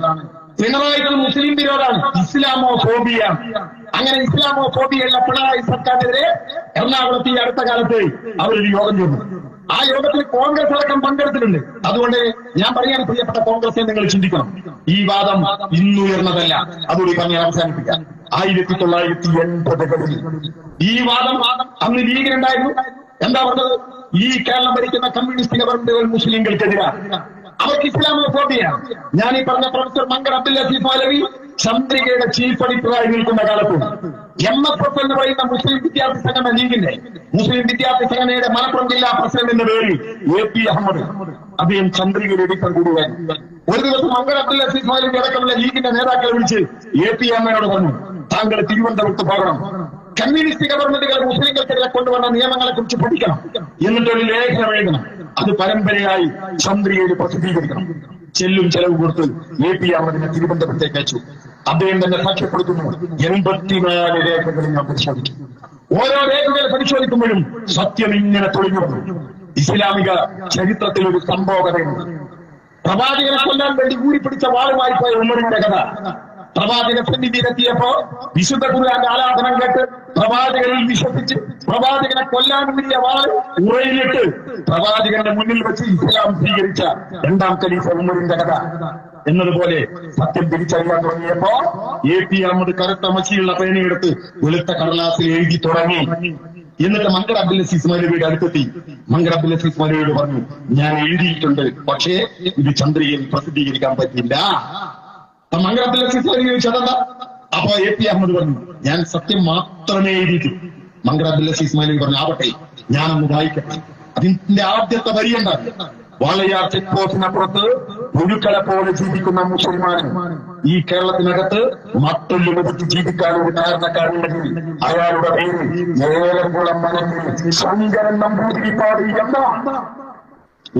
പിണറായിക്ക് മുസ്ലിം വിരോധാണ്, ഇസ്ലാമോഫോബിയ. അങ്ങനെ ഇസ്ലാമോഫോബിയുള്ള പിണറായി സർക്കാരിനെതിരെ എറണാകുളത്ത് ഈ അടുത്ത കാലത്ത് അവരൊരു യോഗം ചേർന്നു. ആ യോഗത്തിൽ കോൺഗ്രസ് അടക്കം പങ്കെടുത്തിട്ടുണ്ട്. അതുകൊണ്ട് ഞാൻ പറയാണ്, പ്രിയപ്പെട്ട കോൺഗ്രസിനെ നിങ്ങൾ ചിന്തിക്കണം, ഈ വാദം ഇന്നുയർന്നതല്ല. അതുകൂടി പറഞ്ഞ് അവസാനിപ്പിക്കാം. 1980-കളിൽ ഈ വാദം അന്ന് ലീഗിനുണ്ടായിരുന്നു. എന്താ പറഞ്ഞത്? ഈ കേരളം ഭരിക്കുന്ന കമ്മ്യൂണിസ്റ്റ് ഗവൺമെന്റുകൾ മുസ്ലിംകൾക്കെതിരാണ്, അവർക്ക് ഇസ്ലാമോഫോബിയാണ്. ഞാൻ ഈ പറഞ്ഞ പ്രൊഫസർ മങ്കർ അബ്ദുൽ ലത്തീഫ് മൗലവി ചന്ദ്രികയുടെ ചീഫ് എഡിറ്ററായി നിൽക്കുന്ന കാലത്ത് MSF എന്ന് പറയുന്ന മുസ്ലിം വിദ്യാർത്ഥി സംഘടന ലീഗിന്റെ മുസ്ലിം വിദ്യാർത്ഥി സംഘടനയുടെ മലപ്പുറം ജില്ലാ പ്രസിഡന്റിന്റെ പേരിൽ AP അഹമ്മദ് അദ്ദേഹം ചന്ദ്രികയുടെ എഡിറ്റർ കൂടുകയായിരുന്നു. ഒരു ദിവസം മങ്കർ അബ്ദുൽ ലത്തീഫ് മൗലവി അടക്കമുള്ള ലീഗിന്റെ നേതാക്കളെ വിളിച്ച് AP അമ്മയോട് പറഞ്ഞു, താങ്കൾ തിരുവനന്തപുരത്ത് പോകണം, കമ്മ്യൂണിസ്റ്റ് ഗവൺമെന്റുകൾ മുസ്ലിങ്ങൾക്കെതിരെ കൊണ്ടുവന്ന നിയമങ്ങളെ കുറിച്ച് പഠിക്കണം, എന്നിട്ടൊരു ലേഖനം എഴുതണം, അത് പരമ്പരയായി ചന്ദ്രികയിൽ പ്രസിദ്ധീകരിക്കണം. ചെല്ലും ചെലവ് കൊടുത്ത് AP അഹമ്മദിനെ തിരുവനന്തപുരത്തേക്ക് അയച്ചു. അദ്ദേഹം തന്നെ സാക്ഷ്യപ്പെടുത്തുന്നു, 84 രേഖകൾ ഞാൻ പരിശോധിച്ചു. ഓരോ രേഖകൾ പരിശോധിക്കുമ്പോഴും സത്യം ഇങ്ങനെ തെളിഞ്ഞു വന്നു. ഇസ്ലാമിക ചരിത്രത്തിൽ ഒരു സംഭവകഥയുണ്ട്. പ്രവാചകനെ കൊല്ലാൻ വേണ്ടി ഊരിപ്പിടിച്ച വാളുമായി പോയ ഉമറിന്റെ കഥ. പ്രവാചക സന്നിധിയിലെത്തിയപ്പോ വിശുദ്ധ ഖുർആന്റെ ആരാധനം കേട്ട് പ്രവാചകനിൽ വിശ്വസിച്ച് പ്രവാചകനെ കൊല്ലാൻ വേണ്ടിയ വാൾ ഉറയിലിട്ട് പ്രവാചകന്റെ മുന്നിൽ വെച്ച് ഇസ്ലാം സ്വീകരിച്ച 2ാം ഖലീഫ ഉമറിന്റെ കഥ. എന്നതുപോലെ സത്യം തിരിച്ചറിയാൻ തുടങ്ങിയപ്പോ AP അഹമ്മദ് കറുത്ത മഷിയുള്ള പേനയെടുത്ത് വെളുത്ത കടലാസിൽ എഴുതി തുടങ്ങി. എന്നിട്ട് മങ്കർ അബ്ദുൽ അസീസ് മൗലവിയുടെ അടുത്തെത്തി. മങ്കർ അബ്ദുൽ അസീസ് മൗലവിയോട് പറഞ്ഞു, ഞാൻ എഴുതിയിട്ടുണ്ട്, പക്ഷേ ഇത് ചന്ദ്രികയിൽ പ്രസിദ്ധീകരിക്കാൻ പറ്റില്ല. മങ്കർ അബ്ദുൽ അസീസ് മൗലവി ചോദിച്ചതെന്താ? അപ്പൊ AP അഹമ്മദ് പറഞ്ഞു, ഞാൻ സത്യം മാത്രമേ എഴുതിയിട്ടു, മങ്കട അബ്ദുൽ അസീസ് മൗലവി പറഞ്ഞു ആവട്ടെ ഞാനൊന്ന് വായിക്കട്ടെ. അതിന്റെ ആദ്യത്തെ വരിയുണ്ടായി. വാളയാർ ചെക്ക് പോസ്റ്റിനപ്പുറത്ത് പുഴുക്കളെ പോലെ ജീവിക്കുന്ന മുസൽമാൻ ഈ കേരളത്തിനകത്ത് മറ്റൊരു മുഖത്ത് ജീവിക്കാൻ ഒരു കാരണക്കാരുണ്ടെങ്കിൽ അയാളുടെ പേര് ഏലംകുളം മനസ്സിൽ ശങ്കരൻ നമ്പൂതിരിപ്പാട് എന്ന.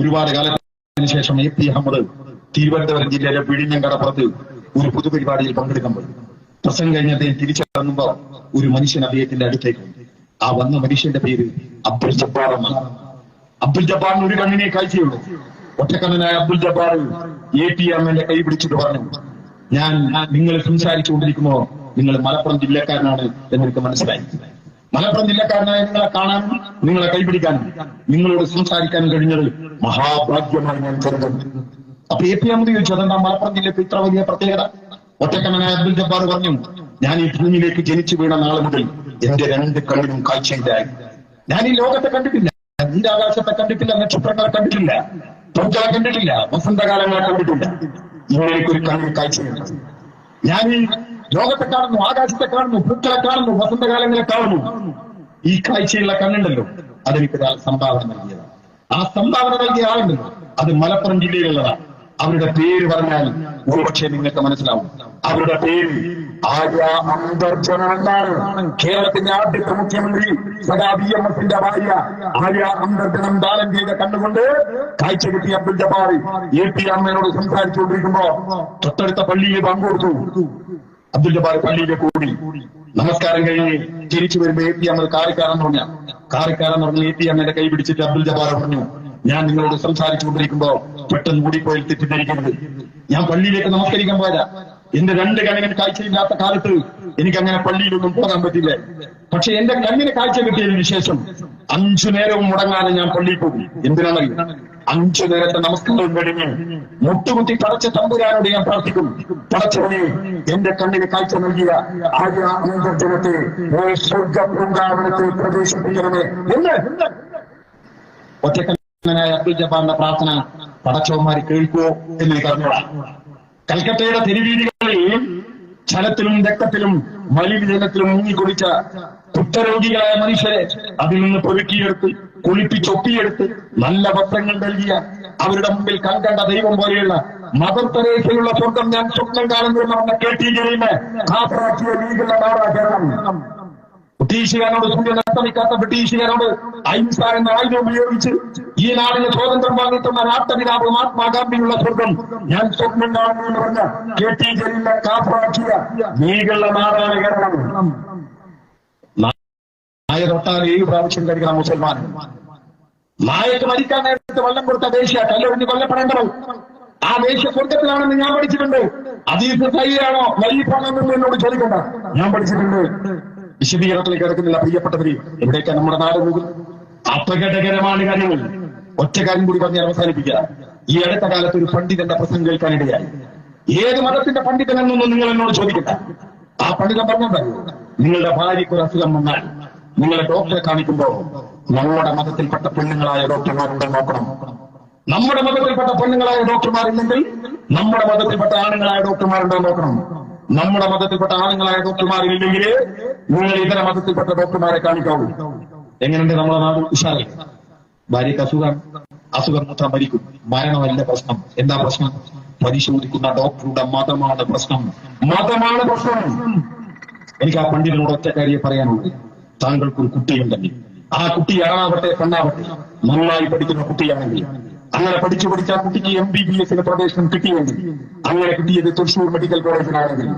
ഒരുപാട് കാലത്തിന് ശേഷം എ പി അഹമ്മദ് തിരുവനന്തപുരം ജില്ലയിലെ വിഴിഞ്ഞം കടപ്പുറത്ത് ഒരു പൊതുപരിപാടിയിൽ പങ്കെടുക്കാൻ പോയി. പ്രസംഗം കഴിഞ്ഞ് അദ്ദേഹം തിരിച്ചിറങ്ങുമ്പോ ഒരു മനുഷ്യൻ അദ്ദേഹത്തിന്റെ അടുത്തേക്ക്. ആ വന്ന മനുഷ്യന്റെ പേര് അബ്ദുൽ ജബ്ബാർ എന്നാണ്. അബ്ദുൽ ജബ്ബാറിന് ഒരു കണ്ണിനെ കാഴ്ചയുള്ളൂ. ഒറ്റക്കണ്ണനായ അബ്ദുൽ ജബ്ബാർ എ പി അമ്മന്റെ കൈ പിടിച്ചിട്ട് പറഞ്ഞു, ഞാൻ നിങ്ങൾ സംസാരിച്ചുകൊണ്ടിരിക്കുമ്പോ നിങ്ങൾ മലപ്പുറം ജില്ലക്കാരനാണ് എന്നെനിക്ക് മനസ്സിലായി. മലപ്പുറം ജില്ലക്കാരനായ നിങ്ങളെ കാണാനും നിങ്ങളെ കൈപിടിക്കാനും നിങ്ങളോട് സംസാരിക്കാനും കഴിഞ്ഞത് മഹാഭാഗ്യമായി ഞാൻ കരുതുന്നു. അപ്പൊ എ പി അമ്മ ചോദിച്ചു, അതെന്താ മലപ്പുറം ജില്ലക്ക് ഇത്ര വലിയ പ്രത്യേകത? ഒറ്റക്കണ്ണനായ അബ്ദുൽ ജബ്ബാർ പറഞ്ഞു, ഞാൻ ഈ ഭൂമിയിലേക്ക് ജനിച്ചു വീണ നാളെ മുതൽ എന്റെ രണ്ട് കണ്ണിനും കാഴ്ചയില്ലായി. ഞാൻ ഈ ലോകത്തെ കണ്ടിട്ടില്ല, നീരാകാശത്തെ കണ്ടിട്ടില്ല, നക്ഷത്രങ്ങളെ കണ്ടിട്ടില്ല, പൂക്കളെ കണ്ടിട്ടില്ല, വസന്തകാലങ്ങളെ കണ്ടിട്ടില്ല. ഇങ്ങനെയൊരു കണ്ണിന് കാഴ്ചയുണ്ട്. ഞാൻ ഈ ലോകത്തെ കാണുന്നു, ആകാശത്തെ കാണുന്നു, പൂക്കളെ കാണുന്നു, വസന്തകാലങ്ങളെ കാണുന്നു. ഈ കാഴ്ചയുള്ള കണ്ണുണ്ടല്ലോ, അതെനിക്ക് ഒരാൾ സംഭാവന നൽകിയതാണ്. ആ സംഭാവന നൽകിയ ആളുണ്ടല്ലോ, അത് മലപ്പുറം ജില്ലയിലുള്ളതാണ്. അവരുടെ പേര് പറഞ്ഞാൽ ഒരുപക്ഷെ നിങ്ങൾക്ക് മനസ്സിലാവും. അവരുടെ പേര് ആര്യ അന്തർജന എന്നാണ്. കേരളത്തിന്റെ ആദ്യത്തെ മുഖ്യമന്ത്രി സദാബിഎംഎസിന്റെ ഭാര്യ ആര്യ അന്തർജനം ദാനം ചെയ്ത കണ്ണുകൊണ്ട് കാഴ്ച കിട്ടിയ അബ്ദുൽ ജബ്ബാർ എ പി അമ്മയോട് സംസാരിച്ചുകൊണ്ടിരിക്കുമ്പോ തൊട്ടടുത്ത പള്ളിയിൽ പങ്കെടുത്തു. അബ്ദുൽ ജബ്ബാർ പള്ളിയിലേക്ക് ഓടി. നമസ്കാരം കഴിഞ്ഞ് തിരിച്ചു വരുമ്പോ എ പി അമ്മ കാറിക്കാരെന്ന് പറഞ്ഞ എ പി അമ്മയുടെ കൈ പിടിച്ചിട്ട് അബ്ദുൽ ജബ്ബാർ പറഞ്ഞു, ഞാൻ നിങ്ങളോട് സംസാരിച്ചുകൊണ്ടിരിക്കുമ്പോ പെട്ടെന്ന് കൂടിപ്പോയി തെറ്റിദ്ധരിക്കരുത്. ഞാൻ പള്ളിയിലേക്ക് നമസ്കരിക്കാൻ പോരാ. എന്റെ രണ്ട് കണ്ണിന് കാഴ്ചയില്ലാത്ത കാലത്ത് എനിക്ക് അങ്ങനെ പള്ളിയിലൊന്നും പോകാൻ പറ്റില്ല. പക്ഷെ എന്റെ കണ്ണിന് കാഴ്ച കിട്ടിയതിനു ശേഷം 5 നേരവും മുടങ്ങാതെ ഞാൻ പള്ളിയിൽ പോകും. എന്തിനാണെങ്കിലും 5 നേരത്തെ നമസ്കാരം കഴിഞ്ഞ് മുട്ടുകുത്തി പടച്ച തമ്പുരാനോട് ഞാൻ പ്രാർത്ഥിക്കും, പടച്ചവനെ എന്റെ കണ്ണിന് കാഴ്ച നൽകിയ ആര്യ അന്തർജനത്തെ സ്വർഗവൃന്ദാവനത്തിൽ പ്രവേശിപ്പിക്കണമേ എന്ന്. ഒറ്റക്കണ്ണനായ അബ്ദുൽ ജബ്ബാറിന്റെ പ്രാർത്ഥന പടച്ചവന്മാര് കേൾക്കുവോ എന്ന് എനിക്ക് അറിഞ്ഞോളാം. കൽക്കട്ടയുടെ തെരുവീതികളിൽ ജലത്തിലും രക്തത്തിലും മലിനജലത്തിലും മുങ്ങിക്കുളിച്ച കുഷ്ഠരോഗികളായ മനുഷ്യരെ അതിൽ നിന്ന് പൊരുക്കിയെടുത്ത് കുളിപ്പിച്ചൊപ്പിയെടുത്ത് നല്ല വസ്ത്രങ്ങൾ നൽകിയ അവരുടെ മുമ്പിൽ കണ്ട ദൈവം പോലെയുള്ള മദർ തെരേസയുള്ള സ്വർഗം ഞാൻ സ്വപ്നം കാണുന്നു കേട്ടി ചെയ്യുന്ന കാഫറാക്കിയ ലീഗുള്ള നാടാ കേരളം. ബ്രിട്ടീഷുകാരോട് സൂര്യൻ അസ്തമിക്കാത്ത ബ്രിട്ടീഷുകാരോട് അഹിംസ എന്ന ആയുധം ഉപയോഗിച്ച് ഈ നാടിന് സ്വാതന്ത്ര്യം വാങ്ങിത്തുന്ന നാട്ടപിതാവ് മഹാത്മാഗാന്ധിയുള്ള സ്വർഗം ഞാൻ സ്വപ്നം കാണുന്നു എന്ന് പറഞ്ഞ കേട്ടി ജലീലിനെ കാഫറാക്കിയ ലീഗുള്ള നാടാണ് കേരളം. നായ തൊട്ടാൽ 7 പ്രാവശ്യം കഴിക്കണം മുസൽമാൻ. നായക്ക് മരിക്കാൻ നേരത്തെ വെള്ളം കൊടുത്ത ദേശീയ കല്ലൊഴിഞ്ഞ് കൊല്ലപ്പെടേണ്ടവൾ ആ ദേശീയ സ്വർഗത്തിലാണെന്ന് ഞാൻ പഠിച്ചിട്ടുണ്ട്. അതീസ് സൈയാണോ വൈഫാണെന്ന് എന്നോട് ചോദിക്കണ്ട, ഞാൻ പഠിച്ചിട്ടുണ്ട്. വിശദീകരണത്തിൽ കിടക്കുന്നില്ല. പ്രിയപ്പെട്ടവര്, എവിടേക്കാണ് നമ്മുടെ നാട് പോകും? അപകടകരമാണ് കാര്യങ്ങൾ. ഒറ്റ കാര്യം കൂടി പറഞ്ഞ് അവസാനിപ്പിക്കുക. ഈ അടുത്ത കാലത്ത് ഒരു പണ്ഡിതന്റെ പ്രസംഗം കേൾക്കാനിടയായി. ഏത് മതത്തിന്റെ പണ്ഡിതനെന്നൊന്നും നിങ്ങൾ എന്നോട് ചോദിക്കണ്ട. ആ പണ്ഡിതൻ പറഞ്ഞോ, നിങ്ങളുടെ ഭാര്യയ്ക്ക് ഒരു അസുഖം വന്നാൽ നിങ്ങളെ ഡോക്ടറെ കാണിക്കുമ്പോ നമ്മുടെ മതത്തിൽപ്പെട്ട പെണ്ണുങ്ങളായ ഡോക്ടർമാരുണ്ട് നോക്കണം. നമ്മുടെ മതത്തിൽപ്പെട്ട പെണ്ണുങ്ങളായ ഡോക്ടർമാരില്ലെങ്കിൽ നമ്മുടെ മതത്തിൽപ്പെട്ട ആണുങ്ങളായ ഡോക്ടർമാരുണ്ടോ നോക്കണം. നമ്മുടെ മതത്തിൽപ്പെട്ട ആണുങ്ങളായ ഡോക്ടർമാരില്ലെങ്കിൽ നിങ്ങൾ ഇതര മതത്തിൽപ്പെട്ട ഡോക്ടർമാരെ കാണിക്കാവൂ. എങ്ങനെയുണ്ട് നമ്മുടെ നാട്? ഉഷാറായി. ഭാര്യയ്ക്ക് അസുഖം മൂത്രം മരിക്കും. മരണമല്ല പ്രശ്നം. എന്താ പ്രശ്നം? പരിശോധിക്കുന്ന ഡോക്ടറുടെ മതമാണ് പ്രശ്നം. മതമാണ് പ്രശ്നം. എനിക്ക് ആ പണ്ഡിതനോട് ഒറ്റ കാര്യം പറയാനുള്ളത്, താങ്കൾക്കൊരു കുട്ടിയുണ്ടെങ്കിൽ ആ കുട്ടി ആണാവട്ടെ പെണ്ണാവട്ടെ നന്നായി പഠിക്കുന്ന കുട്ടിയാണെങ്കിൽ, അങ്ങനെ പഠിച്ചു ആ കുട്ടിക്ക് MBBS പ്രവേശനം കിട്ടിയെങ്കിൽ, അങ്ങനെ കിട്ടിയത് തൃശൂർ മെഡിക്കൽ കോളേജിലാണെങ്കിൽ,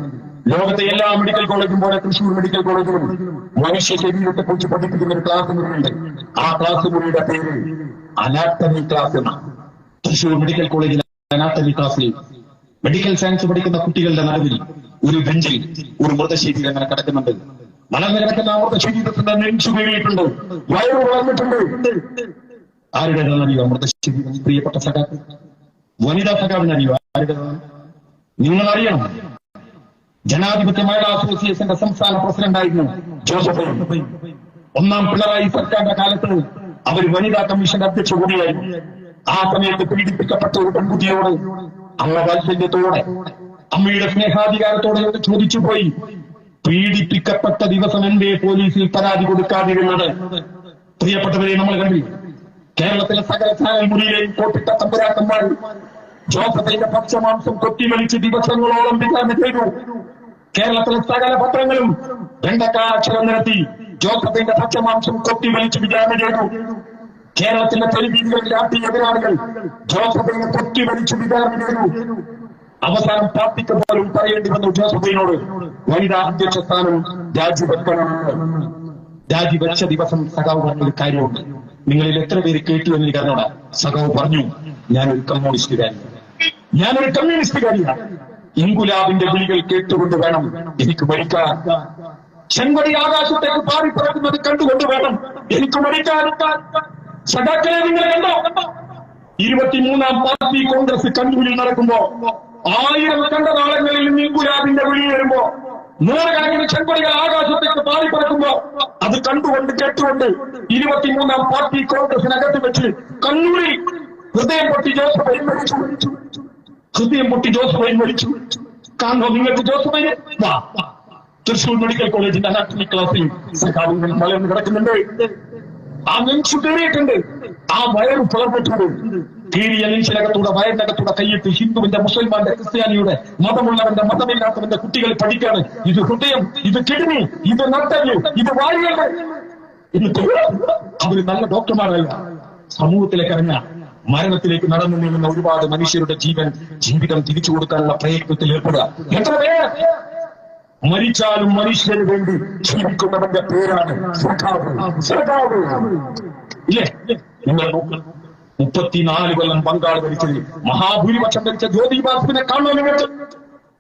ലോകത്തെ എല്ലാ മെഡിക്കൽ കോളേജും പോലെ തൃശൂർ മെഡിക്കൽ കോളേജിലും മനുഷ്യ ശരീരത്തെ കുറിച്ച് പഠിപ്പിക്കുന്ന ഒരു ക്ലാസ് മുറിയുണ്ട്. ആ ക്ലാസ് മുറിയുടെ പേര് അനാട്ടമി ക്ലാസ് എന്നാണ്. തൃശൂർ മെഡിക്കൽ കോളേജിലെ അനാട്ടമി ക്ലാസ്സിൽ മെഡിക്കൽ സയൻസ് പഠിക്കുന്ന കുട്ടികളുടെ നടുവിൽ ഒരു ബെഞ്ചിൽ ഒരു മൃതശരീരം അങ്ങനെ കിടക്കുന്നുണ്ട്. വളർന്നു കിടക്കുന്ന ആ മൃതശരീരത്തിന്റെ നെഞ്ചു കയറിയിട്ടുണ്ട്, വയറ് വളർന്നിട്ടുണ്ട്. ആരുടേതാണെന്നറിയോ മൃതശരീരം? പ്രിയപ്പെട്ട സഖാക്കൾ, വനിതാ സഖാവിനറിയോ ആരുടേതാണ്? നിങ്ങൾ അറിയണം. ജനാധിപത്യ മഹിളാ അസോസിയേഷന്റെ സംസ്ഥാന പ്രസിഡന്റായിരുന്നു ജോസഫ്. 1ാം പിണറായി സർക്കാരിന്റെ കാലത്ത് അവർ വനിതാ കമ്മീഷന്റെ അധ്യക്ഷ കൂടിയായിരുന്നു. ആ സമയത്ത് പീഡിപ്പിക്കപ്പെട്ട ഒരു പെൺകുട്ടിയോട് അമ്മ വാത്സല്യത്തോടെ അമ്മയുടെ സ്നേഹാധികാരത്തോടെ ചോദിച്ചു പോയി, പീഡിപ്പിക്കപ്പെട്ട ദിവസം എന്തേ പോലീസിൽ പരാതി കൊടുക്കാതിരുന്നത്? പ്രിയപ്പെട്ടവരെ, നമ്മൾ കണ്ടില്ല കേരളത്തിലെ സകല ചാനൽ മുറിയിലെയും കോട്ടിട്ട തമ്പുരാക്കന്മാർ ജോസഫൈന്റെ പക്ഷമാംസം കൊത്തിവലിച്ച് ദിവസങ്ങളോളം വിചാരണ ചെയ്തു. കേരളത്തിലെ സകല പത്രങ്ങളും വെണ്ടക്കാക്ഷരം നിരത്തി ജോസഫൈന്റെ പക്ഷമാംസം കൊത്തിവലിച്ച് വിചാരണ ചെയ്തു. കേരളത്തിലെ ടെലിവിഷനിൽ രാഷ്ട്രീയ എതിരാളികൾ ജോസഫൈനെ കൊത്തിവലിച്ച് വിചാരണ ചെയ്തു. അവസാനം പാർട്ടിക്ക് പോലും പറയേണ്ടി വന്നു ജോസഫൈനോട് വനിതാ അധ്യക്ഷ സ്ഥാനം രാജിവെക്കണമെന്ന്. രാജിവെച്ച ദിവസം സഖാവ് പറഞ്ഞൊരു കാര്യമുണ്ട്. നിങ്ങളിൽ എത്ര പേര് കേട്ടു എന്ന് കാരണമാണ്. സഖാവ് പറഞ്ഞു, ഞാനൊരു കമ്മ്യൂണിസ്റ്റുകാരിയാണ്. ഇൻകുലാബിന്റെ വിളികൾ കേട്ടുകൊണ്ട് വേണം എനിക്ക് മരിക്കാൻ. ചെങ്കൊടി ആകാശത്തേക്ക് പാറിപ്പറക്കുന്നത് കണ്ടുകൊണ്ട് വേണം എനിക്ക് മരിക്കാൻ. സഖാക്കളെ, നിങ്ങൾ കണ്ടോ? 23ാം പാർട്ടി കോൺഗ്രസ് കണ്ണൂരിൽ നടക്കുമ്പോ 1000 കണ്ടതാളങ്ങളിൽ നിന്ന് ഇൻകുലാബിന്റെ വിളി വരുമ്പോ നൂറുകണക്കിന് ചെങ്കൊടികൾ ആകാശത്തേക്ക് പാറിപ്പറക്കുമ്പോ അത് കണ്ടുകൊണ്ട് കേട്ടുകൊണ്ട് 23ാം പാർട്ടി കോൺഗ്രസിനകത്ത് വെച്ച് കണ്ണൂരിൽ ഹൃദയം പൊട്ടി ജോസഫൈൻ മരിച്ചു. കാണോ നിങ്ങൾക്ക് ജോസഫൈനെ? തൃശൂർ മെഡിക്കൽ കോളേജിന്റെ അനാട്ടമി ക്ലാസ്സിൽ സഖാവികൾ വളർന്ന് കിടക്കുന്നുണ്ട്. ആ നെഞ്ചു കയറിയിട്ടുണ്ട്, ആ വയറ് പിളർന്നിട്ടുണ്ട്. കീറിയ നെഞ്ചിനകത്തൂടെ വയറിനകത്തൂടെ കൈയിട്ട് ഹിന്ദുവിന്റെ, മുസൽമാന്റെ, ക്രിസ്ത്യാനിയുടെ, മതമുള്ളവന്റെ, മതമില്ലാത്തവന്റെ കുട്ടികൾ പഠിക്കാണ്. ഇത് ഹൃദയം, ഇത് കിഡ്നി, ഇത് നട്ടല്, ഇത് വായുകൾ. എന്നിട്ട് അവര് നല്ല ഡോക്ടർമാരല്ല, സമൂഹത്തിലേക്ക് ഇറങ്ങ മരണത്തിലേക്ക് നടന്നു നീങ്ങുന്ന ഒരുപാട് മനുഷ്യരുടെ ജീവിതം തിരിച്ചു കൊടുക്കാനുള്ള പ്രയത്നത്തിൽ ഏർപ്പെടുക. എത്ര പേര് മരിച്ചാലും മനുഷ്യന് വേണ്ടി ജീവിക്കുന്നവന്റെ പേരാണ് സഖാവ്. ഇല്ലേ? നിങ്ങൾ നോക്കുക, 34 കൊല്ലം ബംഗാൾ ഭരിച്ചത് മഹാഭൂരിപക്ഷം ഭരിച്ച ജ്യോതി ബാസുവിനെ കാണുവാൻ നിങ്ങൾക്ക്,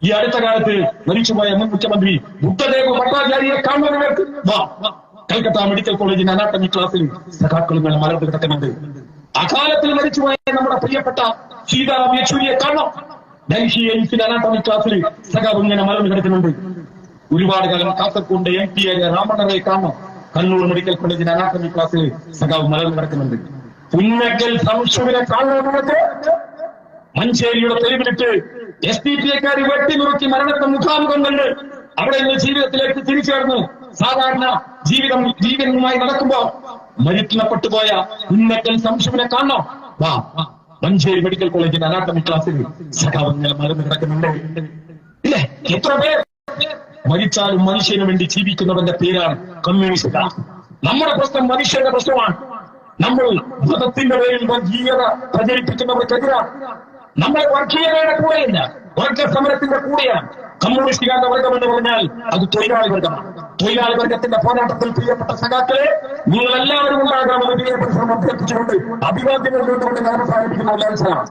ഈ അടുത്ത കാലത്ത് മരിച്ചുപോയ മുൻ മുഖ്യമന്ത്രി ബുദ്ധദേവ് ഭട്ടാചാര്യയെ കാണുവാൻ നിങ്ങൾക്ക്, കൽക്കത്ത മെഡിക്കൽ കോളേജിന്റെ അനാട്ടമി ക്ലാസ്സിൽ സഖാക്കൾ ഇങ്ങനെ മലർന്ന് കിടക്കുന്നുണ്ട്. അകാലത്തിൽ മരിച്ചുപോയ നമ്മുടെ പ്രിയപ്പെട്ട സീതാറാം യെച്ചൂരിയെ കാണാം. ഡൽഹി എയിംസിന്റെ അനാട്ടമി ക്ലാസ്സിൽ സഖാവ് ഇങ്ങനെ മലർന്ന് കിടക്കുന്നുണ്ട്. ഒരുപാട് കാലം കാസർഗോഡ് MP രാമണ്ണനെ കാണാം. കണ്ണൂർ മെഡിക്കൽ കോളേജിന്റെ അനാട്ടമി ക്ലാസ്സിൽ സഖാവ് മലർന്ന് കിടക്കുന്നുണ്ട്. പുന്നക്കൽ സംശുവിനെ കാണുന്നത് മഞ്ചേരിയുടെ തെരുവിലിട്ട് SDPക്കാർ വെട്ടിനുറുക്കി മരണത്തെ മുഖാമുഖം കണ്ട് അവിടെ നിന്ന് ജീവിതത്തിലേക്ക് തിരിച്ചേർന്ന് സാധാരണ ജീവനുമായി നടക്കുമ്പോ മരിക്കപ്പെട്ടു പുന്നക്കൽ സംശുവിനെ കാണാം. മഞ്ചേരി മെഡിക്കൽ കോളേജിന്റെ അനാട്ടമി ക്ലാസ്സിൽ സഖാവ് മലർന്ന് കിടക്കുന്നുണ്ട്. ഇല്ലേ? എത്ര പേർ മരിച്ചാലും മനുഷ്യന് വേണ്ടി ജീവിക്കുന്നവന്റെ പേരാണ് കമ്മ്യൂണിസ്റ്റ്. നമ്മുടെ പ്രശ്നം മനുഷ്യന്റെ പ്രശ്നമാണ്. നമ്മൾ മതത്തിന്റെ പേരിൽ വർഗീയത പ്രചരിപ്പിക്കുന്നവർക്കെതിരാണ്. നമ്മൾ വർഗീയതയുടെ കൂടെയല്ല, വർഗ സമരത്തിന്റെ കൂടെയാണ്. കമ്മ്യൂണിസ്റ്റുകാരുടെ വർഗം എന്ന് പറഞ്ഞാൽ അത് തൊഴിലാളി വർഗമാണ്. തൊഴിലാളി വർഗത്തിന്റെ പോരാട്ടത്തിൽ പ്രിയപ്പെട്ട സഖാക്കളെ, നിങ്ങൾ എല്ലാവരും ഉണ്ടാകാമെന്ന് പ്രിയപ്പെട്ട അഭ്യർത്ഥിച്ചുകൊണ്ട് അഭിവാദ്യങ്ങൾ കൊണ്ടുകൊണ്ട് ഞാൻ അവസാനിപ്പിക്കുന്ന